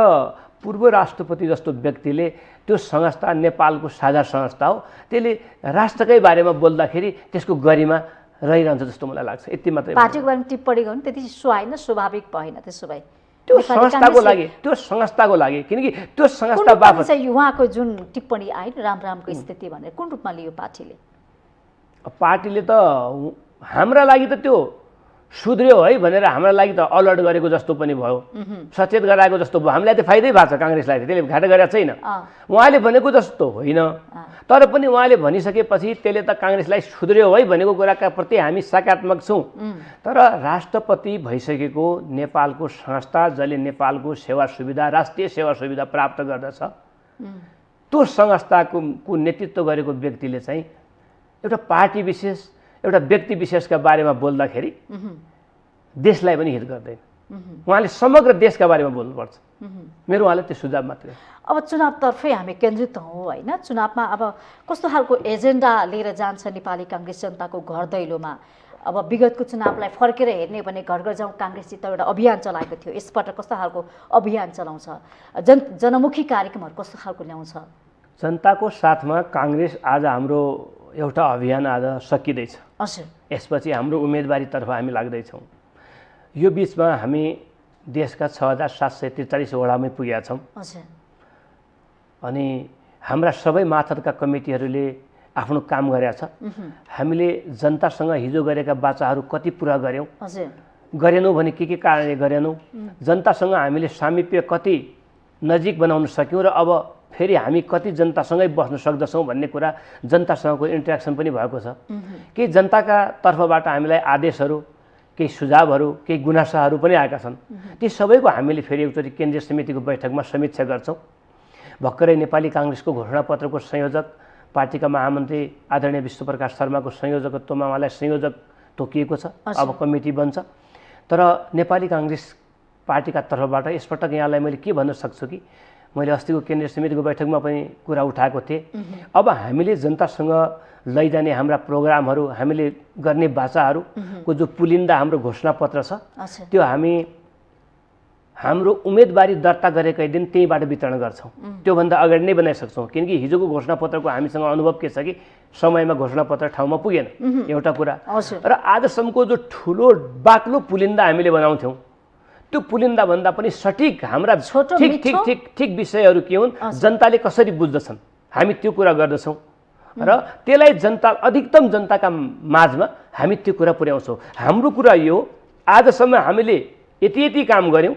पूर्व राष्ट्रपति जस्तो व्यक्तिले त्यो संस्था नेपालको साझा संस्था हो, त्यसले राष्ट्रकै बारेमा बोल्दाखेरि त्यसको गरिमा रहिरहन्छ जस्तो मलाई लाग्छ। यति मात्रै। पार्टीको बारेमा टिप्पणी गर्नु त्यति सुहाएन, स्वाभाविक भएन त्यसो भए त्यो संस्थाको लागि किनकि त्यो संस्था बापत उहाँको जुन टिप्पणी आयो रामको स्थिति भनेर कुन रूपमा लियो पार्टीले त हाम्रा लागि त त्यो सुध्रियो है भनेर हाम्रो लागि त अलर्ट गरेको जस्तो पनि भयो, सचेत गराएको जस्तो भयो। हामीलाई त फाइदै भएको छ काङ्ग्रेसलाई, त्यसले घाटा गरेको छैन। उहाँले भनेको जस्तो होइन, तर पनि उहाँले भनिसकेपछि त्यसले त काङ्ग्रेसलाई सुध्रियो है भनेको कुराका प्रति हामी सकारात्मक छौँ। तर राष्ट्रपति भइसकेको नेपालको संस्था जसले नेपालको सेवा सुविधा, राष्ट्रिय सेवा सुविधा प्राप्त गर्दछ, त्यो संस्थाको नेतृत्व गरेको व्यक्तिले चाहिँ एउटा पार्टी विशेष, एउटा व्यक्ति विशेषका बारेमा बोल्दाखेरि देशलाई पनि हित गर्दैन। उहाँले समग्र देशका बारेमा बोल्नुपर्छ। मेरो उहाँले त्यो सुझाव मात्रै। अब चुनावतर्फै हामी केन्द्रित हौँ होइन, चुनावमा अब कस्तो खालको एजेन्डा लिएर जान्छ नेपाली काङ्ग्रेस जनताको घर दैलोमा? अब विगतको चुनावलाई फर्केर हेर्ने भने घर घर जाउँ काङ्ग्रेससित एउटा अभियान चलाएको थियो, यसपटक कस्तो खालको अभियान चलाउँछ? जनमुखी कार्यक्रमहरू कस्तो खालको ल्याउँछ? जनताको साथमा काङ्ग्रेस आज हाम्रो एउटा अभियान आज सकिँदैछ। यसपछि हाम्रो उम्मेदवारीतर्फ हामी लाग्दैछौँ। यो बिचमा हामी देशका 6743 वडामै पुगेका छौँ। अनि हाम्रा सबै माथका कमिटीहरूले आफ्नो काम गरेका छ। हामीले जनतासँग हिजो गरेका वाचाहरू कति पुरा गऱ्यौँ, गरेनौँ भने के कारणले गरेनौँ, जनतासँग हामीले सामिप्य कति नजिक बनाउन सक्यौँ र अब फेरि हामी कति जनतासँगै बस्न सक्दछौँ भन्ने कुरा जनतासँगको इन्ट्रेक्सन पनि भएको छ। केही जनताका तर्फबाट हामीलाई आदेशहरू, केही सुझावहरू, केही गुनासाहरू पनि आएका छन्। ती सबैको हामीले फेरि एकचोटि केन्द्रीय समितिको बैठकमा समीक्षा गर्छौँ। भर्खरै नेपाली काङ्ग्रेसको घोषणापत्रको संयोजक, पार्टीका महामन्त्री आदरणीय विश्वप्रकाश शर्माको संयोजकत्वमा उहाँलाई संयोजक तोकिएको छ। अब कमिटी बन्छ। तर नेपाली काङ्ग्रेस पार्टीका तर्फबाट यसपटक यहाँलाई मैले के भन्न सक्छु कि मैले अस्तिको केन्द्रीय समितिको बैठकमा पनि कुरा उठाएको थिएँ। अब हामीले जनतासँग लैजाने हाम्रा प्रोग्रामहरू, हामीले गर्ने बाचाहरूको जो पुलिन्दा हाम्रो घोषणापत्र छ त्यो हामी हाम्रो उम्मेदवारी दर्ता गरेकै दिन त्यहीबाट वितरण गर्छौँ। त्योभन्दा अगाडि नै बनाइसक्छौँ, किनकि हिजोको घोषणापत्रको हामीसँग अनुभव के छ कि समयमा घोषणापत्र ठाउँमा पुगेन, एउटा कुरा। र आजसम्मको जो ठुलो बाक्लो पुलिन्दा हामीले बनाउँथ्यौँ त्यो पुलिन्दा भन्दा पनि सठिक हाम्रा ठिक विषयहरू के हुन्, जनताले कसरी बुझ्दछन्, हामी त्यो कुरा गर्दछौँ र त्यसलाई अधिकतम जनताका माझमा हामी त्यो कुरा पुर्याउँछौँ। हाम्रो कुरा यो, आजसम्म हामीले यति काम गऱ्यौँ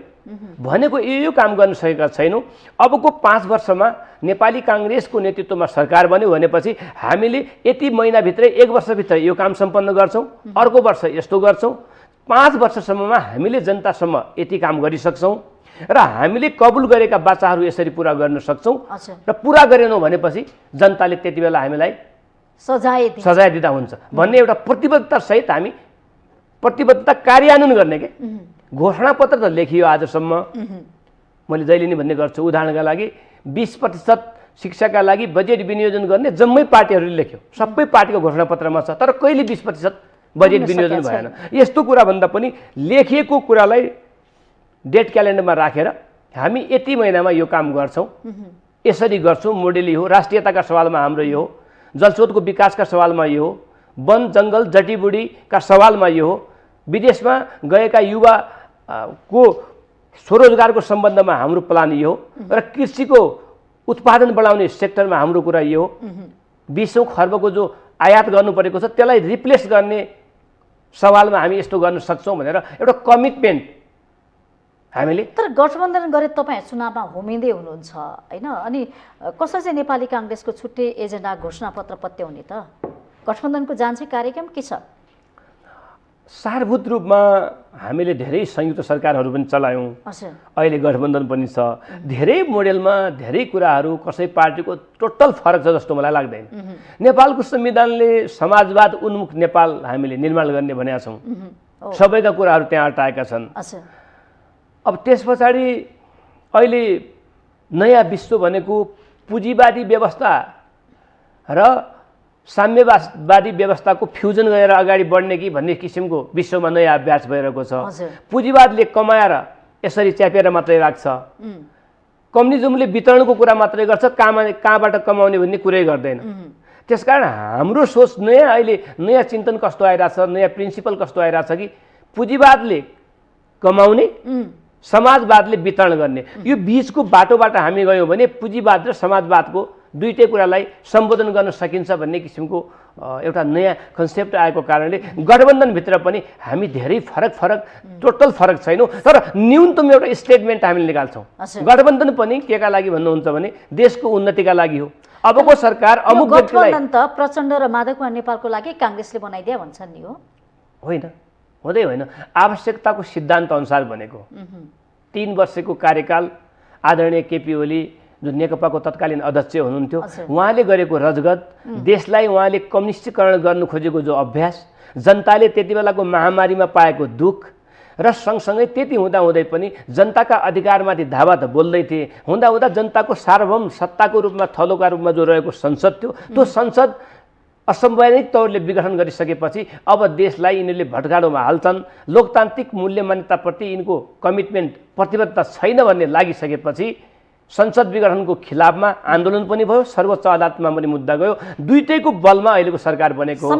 भनेको यो काम गर्न सकेका छैनौँ। अबको 5 वर्षमा नेपाली काङ्ग्रेसको नेतृत्वमा सरकार बन्यो भनेपछि हामीले यति महिनाभित्रै, 1 वर्षभित्र यो काम सम्पन्न गर्छौँ, अर्को वर्ष यस्तो गर्छौँ, 5 वर्षसम्ममा हामीले जनतासम्म यति काम गरिसक्छौँ र हामीले कबुल गरेका बाचाहरू यसरी पुरा गर्न सक्छौँ। र पुरा गरेनौँ भनेपछि जनताले त्यति बेला हामीलाई सजाय दिँदा हुन्छ भन्ने एउटा प्रतिबद्धतासहित हामी प्रतिबद्धता कार्यान्वयन गर्ने के घोषणापत्र त लेखियो आजसम्म। मैले जहिले नै भन्ने गर्छु, उदाहरणका लागि 20% शिक्षाका लागि बजेट विनियोजन गर्ने जम्मै पार्टीहरूले लेख्यो, सबै पार्टीको घोषणापत्रमा छ, तर कहिले 20% बजेट विनियोजन भएन। यस्तो कुरा भन्दा पनि लेखिएको कुरालाई डेट क्यालेन्डरमा राखेर हामी यति महिनामा यो काम गर्छौँ, यसरी गर्छौँ, मोडेली हो, राष्ट्रियताका सवालमा हाम्रो यो हो, जलस्रोतको विकासका सवालमा यो हो, वन जङ्गल जडीबुडीका सवालमा यो हो, विदेशमा गएका युवाको स्वरोजगारको सम्बन्धमा हाम्रो प्लान यो हो, र कृषिको उत्पादन बढाउने सेक्टरमा हाम्रो कुरा यो हो। 20औं खर्बको जो आयात गर्नु परेको छ त्यसलाई रिप्लेस गर्ने सवालमा हामी यस्तो गर्न सक्छौँ भनेर एउटा कमिटमेन्ट हामीले। तर गठबन्धन गरे तपाईँ चुनावमा होमिँदै हुनुहुन्छ होइन, अनि कसरी चाहिँ नेपाली काङ्ग्रेसको छुट्टै एजेन्डा घोषणापत्र पत्याउने त? गठबन्धनको जान्छ कार्यक्रम के छ? सारभूत रूपमा हामीले धेरै संयुक्त सरकारहरू पनि चलायौँ। अहिले गठबन्धन पनि छ। धेरै मोडेलमा धेरै कुराहरू कसै पार्टीको टोटल फरक छ जस्तो मलाई लाग्दैन। नेपालको संविधानले समाजवाद उन्मुख नेपाल हामीले निर्माण गर्ने भनेका छौँ। सबैका कुराहरू त्यहाँ अटाएका छन्। अब त्यस पछाडि अहिले नयाँ विश्व भनेको पुँजीवादी व्यवस्था र साम्यवादी व्यवस्थाको फ्युजन गरेर अगाडि बढ्ने कि भन्ने किसिमको विश्वमा नयाँ अभ्यास भइरहेको छ। पुँजीवादले कमाएर यसरी च्यापेर मात्रै राख्छ। कम्युनिजमले वितरणको कुरा मात्रै गर्छ, कहाँबाट कमाउने भन्ने कुरै गर्दैन। त्यसकारण हाम्रो सोच नयाँ अहिले नयाँ चिन्तन कस्तो आइरहेछ, नयाँ प्रिन्सिपल कस्तो आइरहेछ कि पुँजीवादले कमाउने, समाजवादले वितरण गर्ने, यो बीचको बाटोबाट हामी गयौँ भने पुँजीवाद र समाजवादको दुईटै कुरालाई सम्बोधन गर्न सकिन्छ भन्ने किसिमको एउटा नयाँ कन्सेप्ट आएको कारणले गठबन्धनभित्र पनि हामी धेरै फरक टोटल फरक छैनौँ, तर न्यूनतम एउटा स्टेटमेन्ट हामीले निकाल्छौँ। गठबन्धन पनि केका लागि भन्नुहुन्छ भने देशको उन्नतिका लागि हो। अबको सरकार अमुक व्यक्तिलाई गठबन्धन त प्रचण्ड र माधवकुमार नेपालको लागि काङ्ग्रेसले बनाइदिया भन्छन् नि। हो होइन, हुँदै होइन। आवश्यकताको सिद्धान्त अनुसार बनेको 3 वर्षको कार्यकाल आदरणीय केपी ओली जो नेकपाको तत्कालीन अध्यक्ष हुनुहुन्थ्यो, उहाँले गरेको रजगत, देशलाई उहाँले कम्युनिस्टीकरण गर्नु खोजेको जो अभ्यास, जनताले त्यति बेलाको महामारीमा पाएको दुःख र सँगसँगै त्यति हुँदाहुँदै पनि जनताका अधिकारमाथि धावा त बोल्दै थिए, हुँदाहुँदा जनताको सार्वभौम सत्ताको रूपमा थलोका रूपमा जो रहेको संसद थियो, त्यो संसद असंवैधानिक तौरले विघटन गरिसकेपछि अब देशलाई यिनीहरूले भटकाडोमा हाल्छन्। लोकतान्त्रिक मूल्य मान्यताप्रति यिनको कमिटमेन्ट प्रतिबद्धता छैन भन्ने लागिसकेपछि संसद विघटनको खिलाफमा आन्दोलन पनि भयो, सर्वोच्च अदालतमा पनि मुद्दा गयो। दुईटैको बलमा अहिलेको सरकार बनेको हो।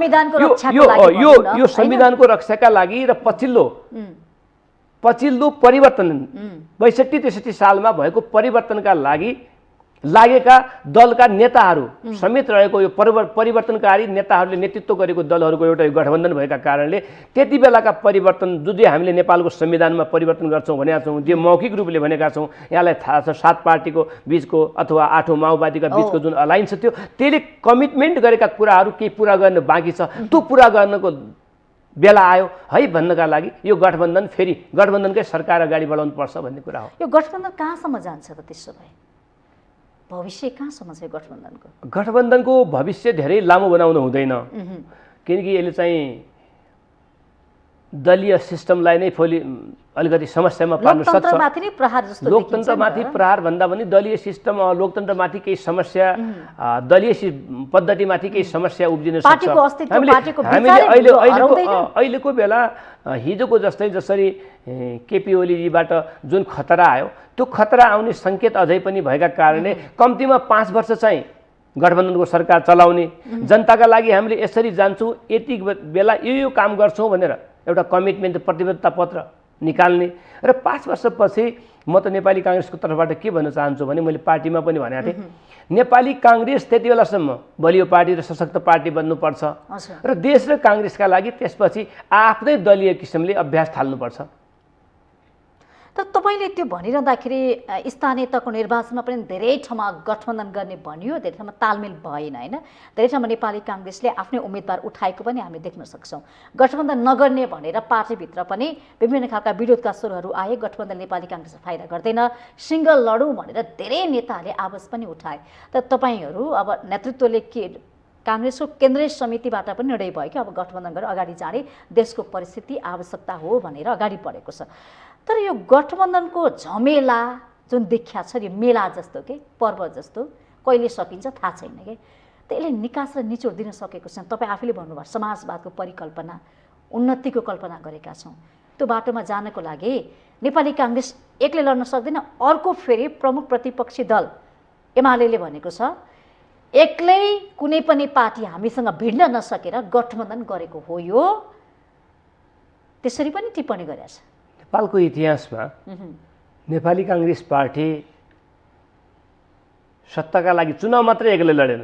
यो संविधानको रक्षाका लागि र पछिल्लो परिवर्तन 62-63 सालमा भएको परिवर्तनका लागि लागेका दलका नेताहरू समेत रहेको यो परिवर्तनकारी नेताहरूले नेतृत्व गरेको दलहरूको एउटा गठबन्धन भएका कारणले त्यति बेलाका परिवर्तन जुन हामीले नेपालको संविधानमा परिवर्तन गर्छौँ भनेका छौँ, जे मौखिक रूपले भनेका छौँ, यहाँलाई थाहा छ 7 पार्टीको बीचको अथवा 8औं माओवादीका बीचको जुन अलायन्स थियो, त्यसले कमिटमेन्ट गरेका कुराहरू केही पुरा गर्न बाँकी छ। त्यो पुरा गर्नको बेला आयो है भन्नका लागि यो गठबन्धन फेरि गठबन्धनकै सरकार अगाडि बढाउनु पर्छ भन्ने कुरा हो। यो गठबन्धन कहाँसम्म जान्छ त? त्यसो भए भविष्य कहाँसम्म छ गठबन्धनको? गठबन्धनको भविष्य धेरै लामो बनाउनु हुँदैन, किनकि यसले चाहिँ दलीय सिस्टमलाई नै अलिकति समस्यामा पार्न सक्छ। लोकतन्त्रमाथि प्रहार भन्दा पनि दलीय सिस्टम, लोकतन्त्रमाथि केही समस्या, दलीय पद्धतिमाथि केही समस्या उब्जिन सक्छ। हामीले अहिलेको बेला हिजोको जसरी केपी ओलीजीबाट जुन खतरा आयो, त्यो खतरा आउने सङ्केत अझै पनि भएका कारणले कम्तीमा 5 वर्ष चाहिँ गठबन्धनको सरकार चलाउने, जनताका लागि हामीले यसरी जान्छौँ, यति बेला यो काम गर्छौँ भनेर एउटा कमिटमेन्ट प्रतिबद्धता पत्र निकाल्ने र 5 वर्षपछि म त नेपाली काङ्ग्रेसको तर्फबाट के भन्न चाहन्छु भने मैले पार्टीमा पनि भनेको थिएँ, नेपाली काङ्ग्रेस त्यति बेलासम्म बलियो पार्टी र सशक्त पार्टी बन्नुपर्छ र देश र काङ्ग्रेसका लागि त्यसपछि आफ्नै दलीय किसिमले अभ्यास थाल्नुपर्छ। तर तपाईँले त्यो भनिरहँदाखेरि स्थानीय तहको निर्वाचनमा पनि धेरै ठाउँमा गठबन्धन गर्ने भनियो, धेरै ठाउँमा तालमेल भएन होइन। धेरै ठाउँमा नेपाली काङ्ग्रेसले आफ्नै उम्मेदवार उठाएको पनि हामी देख्न सक्छौँ। गठबन्धन नगर्ने भनेर पार्टीभित्र पनि विभिन्न खालका विरोधका स्वरहरू आए। गठबन्धन नेपाली काङ्ग्रेसलाई फाइदा गर्दैन, सिङ्गल लडौँ भनेर धेरै नेताहरूले आवाज पनि उठाए। तर तपाईँहरू अब नेतृत्वले के काङ्ग्रेसको केन्द्रीय समितिबाट पनि निर्णय भयो कि अब गठबन्धन गरेर अगाडि जाने देशको परिस्थिति आवश्यकता हो भनेर अगाडि बढेको छ। तर यो गठबन्धनको झमेला जुन देखिया छ, यो मेला जस्तो के पर्व जस्तो कहिले सकिन्छ थाहा छैन के, त्यसले निकास र निचोड दिन सकेको छैन। तपाईँ आफैले भन्नुभयो समाजवादको परिकल्पना, उन्नतिको कल्पना गरेका छौँ। त्यो बाटोमा जानको लागि नेपाली काङ्ग्रेस एक्लै लड्न सक्दैन। अर्को फेरि प्रमुख प्रतिपक्षी दल एमाले भनेको छ एक्लै कुनै पनि पार्टी हामीसँग भिड्न नसकेर गठबन्धन गरेको हो। यो त्यसरी पनि टिप्पणी गरेछ। नेपालको इतिहासमा नेपाली काङ्ग्रेस पार्टी सत्ताका लागि चुनाव मात्रै एक्लै लडेन,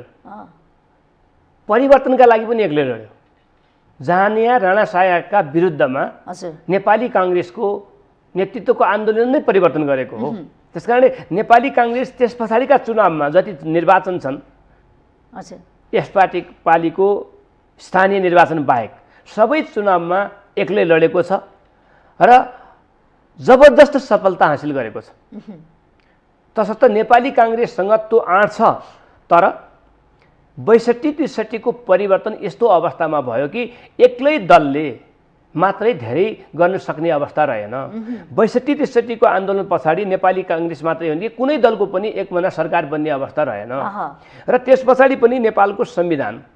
परिवर्तनका लागि पनि एक्लै लड्यो। जहानिया राणा सायाका विरुद्धमा नेपाली काङ्ग्रेसको नेतृत्वको आन्दोलन नै परिवर्तन गरेको हो। त्यसकारणले नेपाली काङ्ग्रेस त्यस पछाडिका चुनावमा जति निर्वाचन छन्, यस पालिको स्थानीय निर्वाचन बाहेक सबै चुनावमा एक्लै लडेको छ र जबरजस्त सफलता हासिल गरेको छ। तसर्थ नेपाली काङ्ग्रेससँग त्यो आँट छ, तर 62-63 को परिवर्तन यस्तो अवस्थामा भयो कि एक्लै दलले मात्रै धेरै गर्न सक्ने अवस्था रहेन। 62-63 को आन्दोलन पछाडि नेपाली काङ्ग्रेस मात्रै हो कि कुनै दलको पनि एकमना सरकार बन्ने अवस्था रहेन। र त्यस पछाडि पनि नेपालको संविधान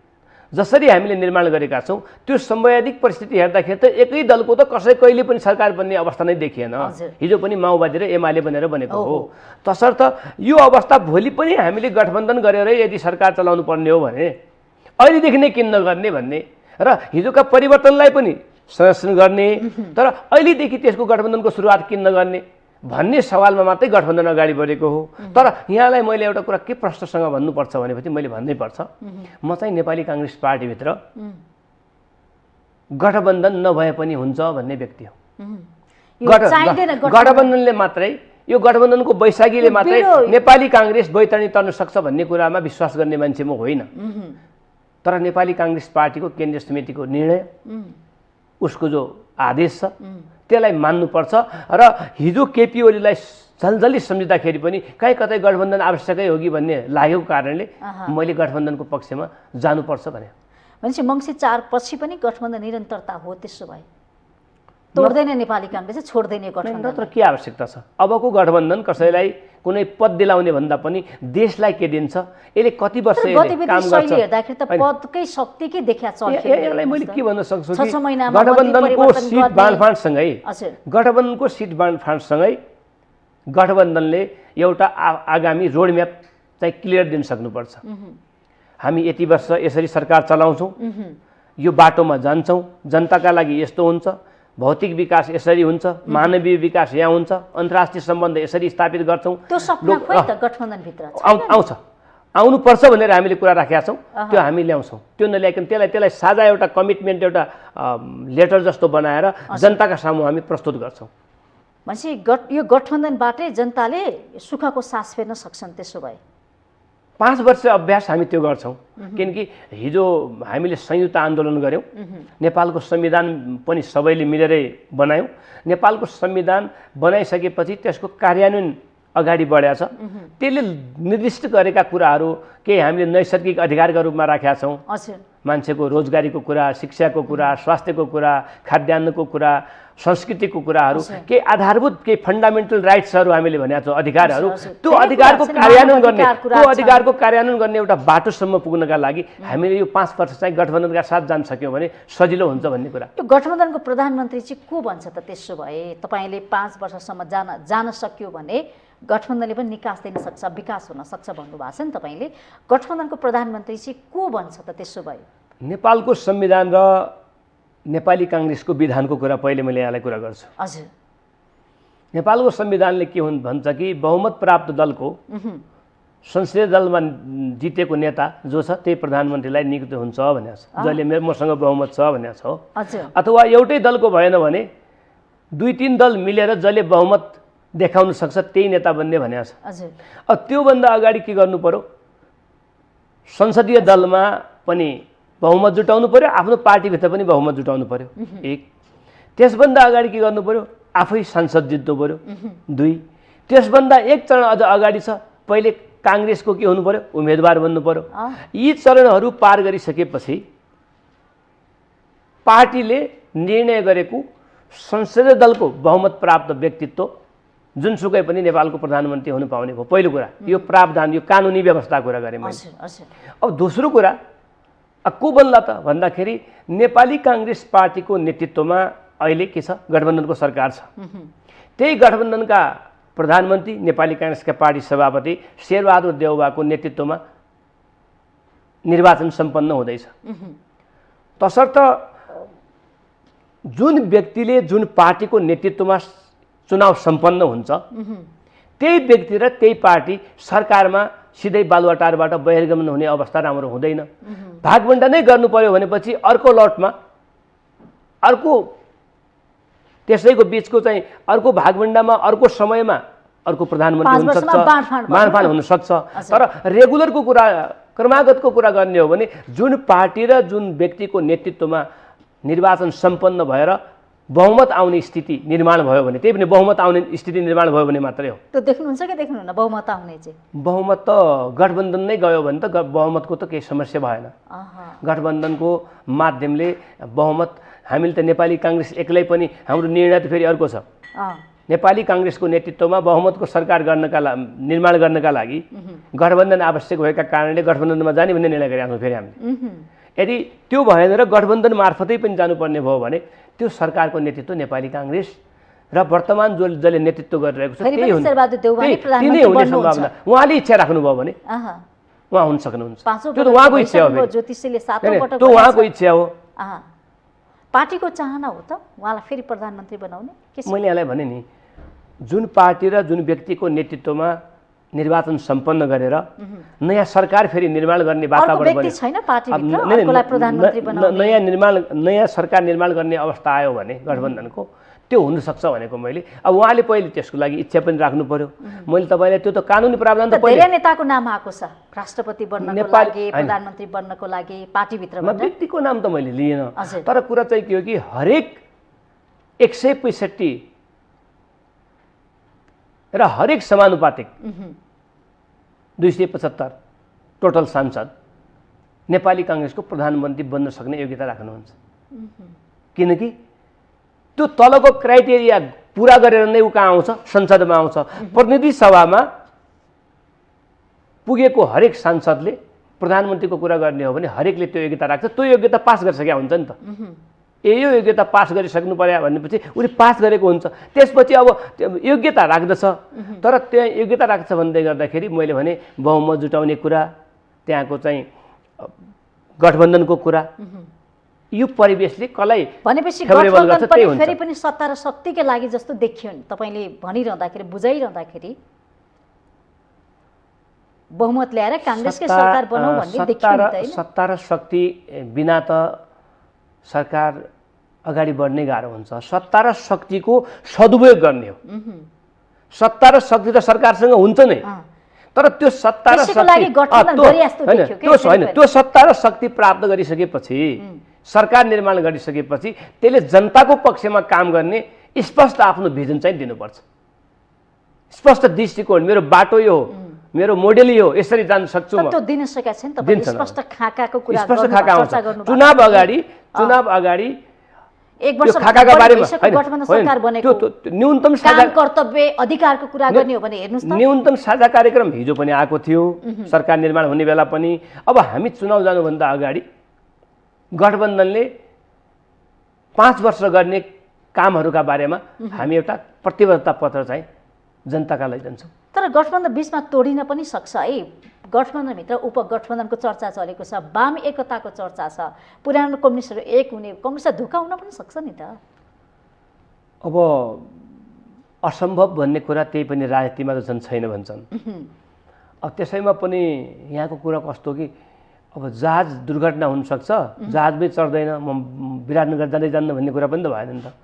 जसरी हामीले निर्माण गरेका छौँ त्यो संवैधानिक परिस्थिति हेर्दाखेरि त एकै दलको त कहिले पनि सरकार बन्ने अवस्था नै देखिएन। हिजो पनि माओवादी र एमाले बनेर बनेको हो। तसर्थ यो अवस्था भोलि पनि हामीले गठबन्धन गरेर यदि सरकार चलाउनु पर्ने हो भने अहिलेदेखि नै किन नगर्ने भन्ने र हिजोका परिवर्तनलाई पनि संरक्षण गर्ने, तर अहिलेदेखि त्यसको गठबन्धनको सुरुवात किन नगर्ने भन्ने सवालमा मात्रै गठबन्धन अगाडि बढेको हो। तर यहाँलाई मैले एउटा कुरा के प्रश्नसँग भन्नुपर्छ भनेपछि मैले भन्नै पर्छ, म चाहिँ नेपाली काङ्ग्रेस पार्टीभित्र गठबन्धन नभए पनि हुन्छ भन्ने व्यक्ति हो। गठबन्धनले मात्रै, यो गठबन्धनको बैशाखीले मात्रै नेपाली काङ्ग्रेस बैतरणी तर्न सक्छ भन्ने कुरामा विश्वास गर्ने मान्छे म होइन। तर नेपाली काङ्ग्रेस पार्टीको केन्द्रीय समितिको निर्णय, उसको जो आदेश छ त्यसलाई मान्नुपर्छ। र हिजो केपी ओलीलाई झल्झली सम्झिँदाखेरि पनि कहीँ कतै गठबन्धन आवश्यकै हो कि भन्ने लागेको कारणले मैले गठबन्धनको पक्षमा जानुपर्छ भने। भनेपछि मङ्सिर 4 पछि पनि गठबन्धन निरन्तरता हो, त्यसो भए तोड्दैन नेपाली काङ्ग्रेसले, छोड्दैन गठबन्धन। तर के आवश्यकता छ? अबको गठबन्धन कसैलाई कुनै पद दिलाउने भन्दा पनि देशलाई के दिन्छ, यसले कति वर्ष काम गर्छ हेर्दाखेरि त पदकै शक्ति के देखिया छ। यसलाई मैले के भन्न सक्छु कि गठबन्धनको सिट बाँडफाँडसँगै गठबन्धनले एउटा आगामी रोडम्याप चाहिँ क्लियर दिन सक्नुपर्छ। हामी यति वर्ष यसरी सरकार चलाउँछौँ, यो बाटोमा जान्छौँ, जनताका लागि यस्तो हुन्छ, भौतिक विकास यसरी हुन्छ, मानवीय विकास यहाँ हुन्छ, अन्तर्राष्ट्रिय सम्बन्ध यसरी स्थापित गर्छौँ। त्यो सपना खोइ त गठबन्धनभित्र आउँछ, आउनुपर्छ भनेर हामीले कुरा राखेका छौँ, त्यो हामी ल्याउँछौँ। त्यो नल्याइकन त्यसलाई साझा एउटा कमिटमेन्ट, एउटा लेटर जस्तो बनाएर जनताका सामु हामी प्रस्तुत गर्छौँ। भनेपछि यो गठबन्धनबाटै जनताले सुखको सास फेर्न सक्छन्। त्यसो भए 5 वर्ष अभ्यास हामी त्यो गर्छौँ। किनकि हिजो हामीले संयुक्त आन्दोलन गऱ्यौँ, नेपालको संविधान पनि सबैले मिलेरै बनायौँ। नेपालको संविधान बनाइसकेपछि त्यसको कार्यान्वयन अगाडि बढेको छ। त्यसले निर्दिष्ट गरेका कुराहरू केही हामीले नैसर्गिक अधिकारका रूपमा राखेका छौँ। मान्छेको रोजगारीको कुरा, शिक्षाको कुरा, स्वास्थ्यको कुरा, खाद्यान्नको कुरा, संस्कृतिको कुराहरू, केही आधारभूत केही फन्डामेन्टल राइट्सहरू हामीले भनेका छौँ, अधिकारहरू। त्यो अधिकारको कार्यान्वयन गर्ने एउटा बाटोसम्म पुग्नका लागि हामीले यो 5 वर्ष चाहिँ गठबन्धनका साथ जान सक्यौँ भने सजिलो हुन्छ भन्ने कुरा। यो गठबन्धनको प्रधानमन्त्री चाहिँ को भन्छ त? त्यसो भए तपाईँले 5 वर्षसम्म जान सक्यो भने गठबन्धनले पनि निकास दिन सक्छ, विकास हुन सक्छ भन्नुभएको छ नि तपाईँले। गठबन्धनको प्रधानमन्त्री चाहिँ को भन्छ त? त्यसो भए नेपालको संविधान र नेपाली काङ्ग्रेसको विधानको कुरा पहिले मैले यहाँलाई कुरा गर्छु। हजुर, नेपालको संविधानले के भन्छ कि बहुमत प्राप्त दलको संसदीय दलमा जितेको नेता जो छ त्यही प्रधानमन्त्रीलाई नियुक्त हुन्छ भनेको छ, जसले मसँग बहुमत छ भनेको छ। अथवा एउटै दलको भएन भने 2-3 दल मिलेर जसले बहुमत देखाउन सक्छ त्यही नेता बन्ने भनेको छ। अब त्योभन्दा अगाडि के गर्नु पर्यो? संसदीय दलमा पनि बहुमत जुटाउनु पर्यो, आफ्नो पार्टीभित्र पनि बहुमत जुटाउनु पर्यो। 1, त्यसभन्दा अगाडि के गर्नु पर्यो? आफै सांसद जित्नु पर्यो। 2, त्यसभन्दा एक चरण अझ अगाडि छ, पहिले काङ्ग्रेसको के हुनु पर्यो? उम्मेदवार बन्नु पर्यो। यी चरणहरू पार गरिसकेपछि पार्टीले निर्णय गरेको संसदीय दलको बहुमत प्राप्त व्यक्तित्व जुनसुकै पनि नेपालको प्रधानमन्त्री हुनु पाउने भयो। पहिलो कुरा यो प्रावधान, यो कानुनी व्यवस्था कुरा गरेँ मैले। अब दोस्रो कुरा को बन्ला त भन्दाखेरि नेपाली काङ्ग्रेस पार्टीको नेतृत्वमा अहिले के छ? गठबन्धनको सरकार छ। त्यही गठबन्धनका प्रधानमन्त्री नेपाली काङ्ग्रेसका पार्टी सभापति शेरबहादुर देउवाको नेतृत्वमा निर्वाचन सम्पन्न हुँदैछ। तसर्थ जुन व्यक्तिले जुन पार्टीको नेतृत्वमा चुनाव सम्पन्न हुन्छ त्यही व्यक्ति र त्यही पार्टी सरकारमा सिधै बालुवाटारबाट बहिर्गमन हुने अवस्था राम्रो हुँदैन। भागवण्डा नै गर्नु पर्यो भनेपछि अर्को लटमा अर्को त्यसैको बिचको चाहिँ अर्को भागवण्डामा अर्को समयमा अर्को प्रधानमन्त्री हुन सक्छ, बाँडफाँड हुन सक्छ। तर रेगुलरको कुरा, क्रमागतको कुरा गर्ने हो भने जुन पार्टी र जुन व्यक्तिको नेतृत्वमा निर्वाचन सम्पन्न भएर बहुमत आउने स्थिति निर्माण भयो भने, त्यही पनि बहुमत आउने स्थिति निर्माण भयो भने मात्रै हो। त्यो देख्नुहुन्छ कि देख्नुहुन्न बहुमत आउने चाहिँ? बहुमत त गठबन्धन नै गयो भने त बहुमतको त केही समस्या भएन। गठबन्धनको माध्यमले बहुमत, हामीले त नेपाली काङ्ग्रेस एक्लै पनि, हाम्रो निर्णय त फेरि अर्को छ। नेपाली काङ्ग्रेसको नेतृत्वमा बहुमतको सरकार निर्माण गर्नका लागि गठबन्धन आवश्यक भएका कारणले गठबन्धनमा जाने भन्ने निर्णय गरेका छौँ फेरि हामीले। यदि त्यो भएन र गठबन्धन मार्फतै पनि जानुपर्ने भयो भने त्यो सरकारको नेतृत्व नेपाली काङ्ग्रेस र वर्तमान जसले नेतृत्व गरिरहेको छ त्यही हुने सम्भावना। उहाँले इच्छा राख्नुभयो भने उहाँ हुन सक्नुहुन्छ। त्यो त उहाँको इच्छा हो, त्यो उहाँको इच्छा हो। पार्टीको चाहना हो त उहाँलाई फेरि प्रधानमन्त्री बनाउने? मैले यहाँलाई भने नि, जुन पार्टी र जुन व्यक्तिको नेतृत्वमा निर्वाचन सम्पन्न गरेर नयाँ सरकार फेरि निर्माण गर्ने वातावरण नयाँ सरकार निर्माण गर्ने अवस्था आयो भने गठबन्धनको, त्यो हुनसक्छ भनेको मैले। अब उहाँले पहिले त्यसको लागि इच्छा पनि राख्नु पर्यो। मैले तपाईँलाई त्यो त कानुनी प्रावधान त पहिले नेताको नाम आएको छ, राष्ट्रपति बन्नको लागि, प्रधानमन्त्री बन्नको लागि पार्टीभित्रमा व्यक्तिको नाम त मैले लिएन। तर कुरा चाहिँ के हो कि हरेक 165 र हरेक समानुपातिक 275 टोटल सांसद नेपाली काङ्ग्रेसको प्रधानमन्त्री बन्न सक्ने योग्यता राख्नुहुन्छ। किनकि त्यो तलको क्राइटेरिया पुरा गरेर नै ऊ कहाँ आउँछ? संसदमा आउँछ। प्रतिनिधि सभामा पुगेको हरेक सांसदले प्रधानमन्त्रीको कुरा गर्ने हो भने हरेकले त्यो योग्यता राख्छ। त्यो योग्यता पास गरिसकेका हुन्छ नि त। यो योग्यता पास गरिसक्नु पर्यो भनेपछि उसले पास गरेको हुन्छ। त्यसपछि अब योग्यता राख्दछ, तर त्यहाँ योग्यता राख्छ भन्दै गर्दाखेरि मैले भने बहुमत जुटाउने कुरा, त्यहाँको चाहिँ गठबन्धनको कुरा, यो परिवेशले कसलाई भनेपछि गठबन्धन पनि फेरि पनि सत्ता र शक्तिकै लागि जस्तो देखियो नि तपाईँले भनिरहँदाखेरि, बुझाइरहँदाखेरि। बहुमत ल्याएर काङ्ग्रेसकै सरकार बनाऊ भन्ने देखियो नि त हैन? सत्ता र शक्ति बिना त सरकार अगाडि बढ्नै गाह्रो हुन्छ। सत्ता र शक्तिको सदुपयोग गर्ने हो। सत्ता र शक्ति त सरकारसँग हुन्छ नै, तर त्यो सत्ता र शक्ति त्यो सत्ता र शक्ति प्राप्त गरिसकेपछि, सरकार निर्माण गरिसकेपछि त्यसले जनताको पक्षमा काम गर्ने स्पष्ट आफ्नो भिजन चाहिँ दिनुपर्छ। स्पष्ट दृष्टिकोण, मेरो बाटो यो हो, मेरो मोडेल यो, यसरी जान सक्छु म। त्यो दिन सकेका छैन तपाईले? स्पष्ट खाकाको कुरा गर्नु, चुनाव अगाडि 1 वर्ष गठबन्धन सरकार बनेको, न्यूनतम काम कर्तव्य अधिकारको कुरा गर्ने हो भने हेर्नुस् त, न्यूनतम साझा कार्यक्रम हिजो पनि आएको थियो सरकार निर्माण हुने बेला पनि। अब हामी चुनाव जानुभन्दा अगाडि गठबन्धनले 5 वर्ष गर्ने कामहरूका बारेमा हामी एउटा प्रतिबद्धता पत्र चाहिँ जनताका लैजान्छौँ। तर गठबन्धन बिचमा तोडिन पनि सक्छ है। गठबन्धनभित्र उपगठबन्धनको चर्चा चलेको छ, वाम एकताको चर्चा छ, पुरानो कम्युनिस्टहरू एक हुने, कम्युनिस्टलाई धोका हुन पनि सक्छ नि त। अब असम्भव भन्ने कुरा त्यही पनि राजनीतिमा त झन् छैन भन्छन्। अब त्यसैमा पनि यहाँको कुरा कस्तो कि अब जहाज दुर्घटना हुनसक्छ, जहाजमै चढ्दैन, म विराटनगर जाँदै जान्न भन्ने कुरा पनि त भएन नि त।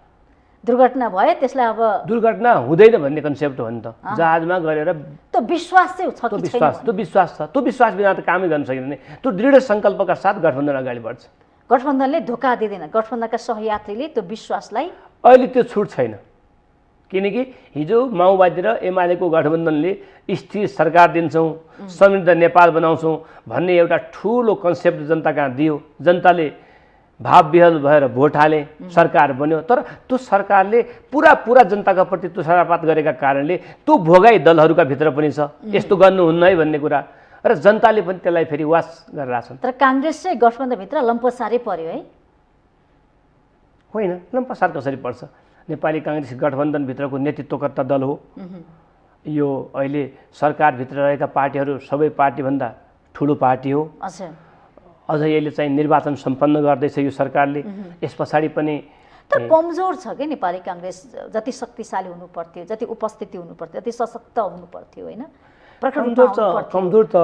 दुर्घटना भयो त्यसलाई अब दुर्घटना हुँदैन भन्ने कन्सेप्ट हो नि त। जहाजमा गरेर त्यो विश्वास चाहिँ छ कि छैन? त्यो विश्वास छ। त्यो विश्वास बिना त कामै गर्न सकिँदैन। त्यो दृढ सङ्कल्पका साथ गठबन्धन अगाडि बढ्छ। गठबन्धनले धोका दिँदैन, गठबन्धनका सहयात्रीले त्यो विश्वासलाई, अहिले त्यो छुट छैन। किनकि हिजो माओवादी र एमालेको गठबन्धनले स्थिर सरकार दिन्छौँ, समृद्ध नेपाल बनाउँछौँ भन्ने एउटा ठुलो कन्सेप्ट जनता कहाँ दियो। जनताले भाव विहल भएर भोट हाले, सरकार बन्यो। तर त्यो सरकारले पुरा जनताका प्रति तुषारपात गरेका कारणले त्यो भोगाई दलहरूका भित्र पनि छ, यस्तो गर्नुहुन्न है भन्ने कुरा, र जनताले पनि त्यसलाई फेरि वास गरिरहेछन्। तर काङ्ग्रेस चाहिँ गठबन्धनभित्र लम्पसारै पर्यो है? होइन, लम्पसार कसरी पर्छ? नेपाली काङ्ग्रेस गठबन्धनभित्रको नेतृत्वकर्ता दल हो। यो अहिले सरकारभित्र रहेका पार्टीहरू सबै पार्टीभन्दा ठुलो पार्टी हो। अझै यसले चाहिँ निर्वाचन सम्पन्न गर्दैछ यो सरकारले। यस पछाडि पनि तर कमजोर छ के नेपाली काङ्ग्रेस? जति शक्तिशाली हुनु पर्थ्यो, जति उपस्थिति हुनु पर्थ्यो, जति सशक्त हुनु पर्थ्यो हैन? कमजोर त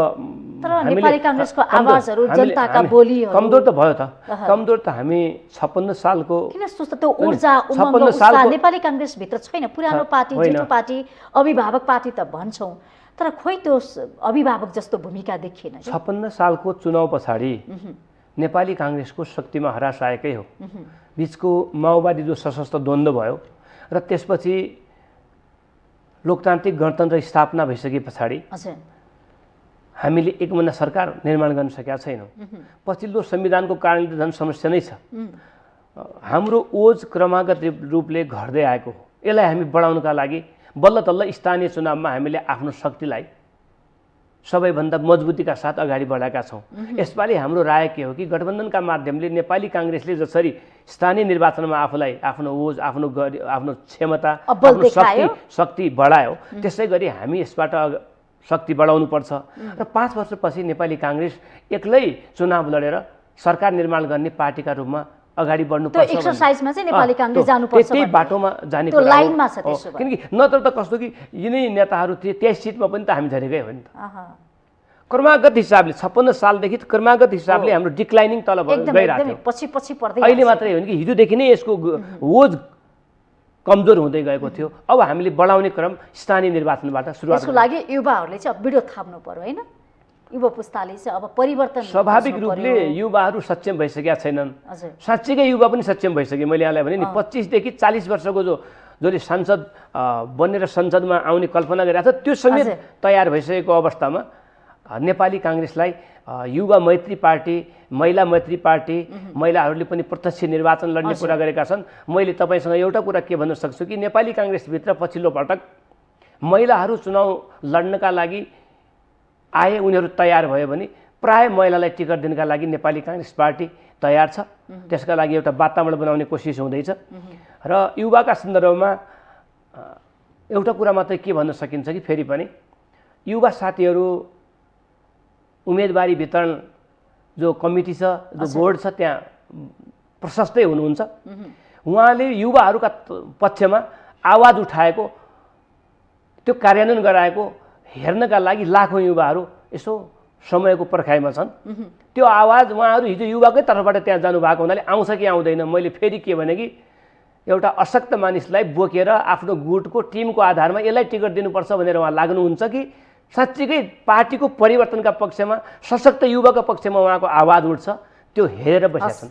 तर नेपाली काङ्ग्रेसको आवाजहरू, जनताका बोलीहरू कमजोर त भयो त। कमजोर त हामी 56 सालको किन सुस्त त्यो ऊर्जा, उमङ्ग, उत्साह नेपाली काङ्ग्रेस भित्र छैन? पुरानो पार्टी, जेठो पार्टी, अभिभावक पार्टी त भन्छौँ, तर खोइ त्यो अभिभावक जस्तो भूमिका देखिएन। 56 सालको चुनाव पछाडि नेपाली काङ्ग्रेसको शक्तिमा हरास आएकै हो। बिचको माओवादी जो सशस्त्र द्वन्द्व भयो र त्यसपछि लोकतान्त्रिक गणतन्त्र स्थापना भइसके पछाडि हामीले एक महिना सरकार निर्माण गर्न सकेका छैनौँ। पछिल्लो संविधानको कारणले झन् समस्या नै छ। हाम्रो ओज क्रमागत रूपले घट्दै आएको हो। यसलाई हामी बढाउनका लागि बल्ल तल्ल स्थानीय चुनावमा हामीले आफ्नो शक्तिलाई सबैभन्दा मजबुतीका साथ अगाडि बढाएका छौँ। यसपालि हाम्रो राय के हो कि गठबन्धनका माध्यमले नेपाली काङ्ग्रेसले जसरी स्थानीय निर्वाचनमा आफूलाई आफ्नो ओज आफ्नो क्षमता आफ्नो शक्ति बढायो, त्यसै गरी हामी यसबाट शक्ति बढाउनुपर्छ र 5 वर्षपछि नेपाली काङ्ग्रेस एक्लै चुनाव लडेर सरकार निर्माण गर्ने पार्टीका रूपमा अगाडि बढ्नुपर्छ। त्यो एक्सरसाइजमा चाहिँ नेपाली काङ्ग्रेस जानुपर्छ, त्यही बाटोमा जाने त्यो लाइनमा छ त्यसो भए। किनकि नत्र त कस्तो कि यिनै नेताहरू थिए 23 सिटमा पनि त हामी झरेकै हो नि त। क्रमागत हिसाबले 56 सालदेखि क्रमागत हिसाबले हाम्रो डिक्लाइनिङ तल गइरहेको थियो। पछि पर्दै अहिले मात्रै हो कि हिजोदेखि नै यसको ओज कमजोर हुँदै गएको थियो। अब हामीले बढाउने क्रम स्थानीय निर्वाचनबाट सुरुवात। यसको लागि युवाहरूले चाहिँ अब भिडियो थाप्नु पर्यो हैन? युवा पुस्ताले चाहिँ अब परिवर्तन स्वाभाविक रूपले युवाहरू सक्षम भइसकेका छैनन्। साँच्चीकै युवा पनि सक्षम भइसके। मैले यहाँलाई भने नि 25 देखि 40 वर्षको जसले सांसद बनेर संसदमा आउने कल्पना गरिरहेको छ त्यो समेत तयार भइसकेको अवस्थामा नेपाली काङ्ग्रेसलाई युवा मैत्री पार्टी, महिला मैत्री पार्टी, महिलाहरूले पनि प्रत्यक्ष निर्वाचन लड्ने कुरा गरेका छन्। मैले तपाईसँग एउटा कुरा के भन्न सक्छु कि नेपाली काङ्ग्रेसभित्र पछिल्लो पटक महिलाहरू चुनाव लड्नका लागि आए, उनीहरू तयार भयो भने प्राय महिलालाई टिकट दिनका लागि नेपाली काङ्ग्रेस पार्टी तयार छ। त्यसका लागि एउटा वातावरण बनाउने कोसिस हुँदैछ। र युवाका सन्दर्भमा एउटा कुरा मात्रै के भन्न सकिन्छ कि फेरि पनि युवा साथीहरू उम्मेदवारी वितरण जो कमिटी छ, जो बोर्ड छ, त्यहाँ प्रशस्तै हुनुहुन्छ। उहाँले युवाहरूका पक्षमा आवाज उठाएको, त्यो कार्यान्वयन गराएको हेर्नका लागि लाखौँ युवाहरू यसो समयको पर्खाइमा छन्। त्यो आवाज उहाँहरू हिजो युवाकै तर्फबाट त्यहाँ जानुभएको हुनाले आउँछ कि आउँदैन। मैले फेरि के भने कि एउटा अशक्त मानिसलाई बोकेर आफ्नो गुटको टिमको आधारमा यसलाई टिकट दिनुपर्छ भनेर उहाँ लाग्नुहुन्छ कि साँच्चीकै पार्टीको परिवर्तनका पक्षमा, सशक्त युवाको पक्षमा उहाँको आवाज उठ्छ, त्यो हेरेर बसेका छन्।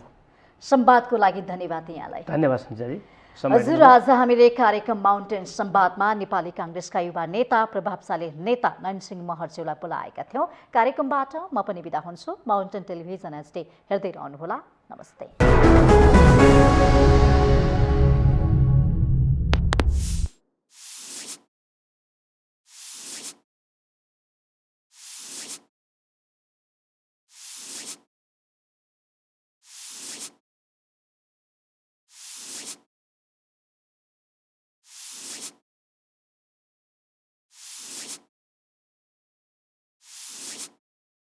संवादको लागि धन्यवाद यहाँलाई। धन्यवाद सञ्जयजी। हजुर, आज हामीले कार्यक्रम माउन्टेन संवादमा नेपाली काङ्ग्रेसका युवा नेता, प्रभावशाली नेता नयनसिंह महर्ज्यूलाई बोलाएका थियौँ। कार्यक्रमबाट म पनि बिदा हुन्छु। माउन्टेन टेलिभिजन HD हेर्दै रहनुहोला। नमस्ते।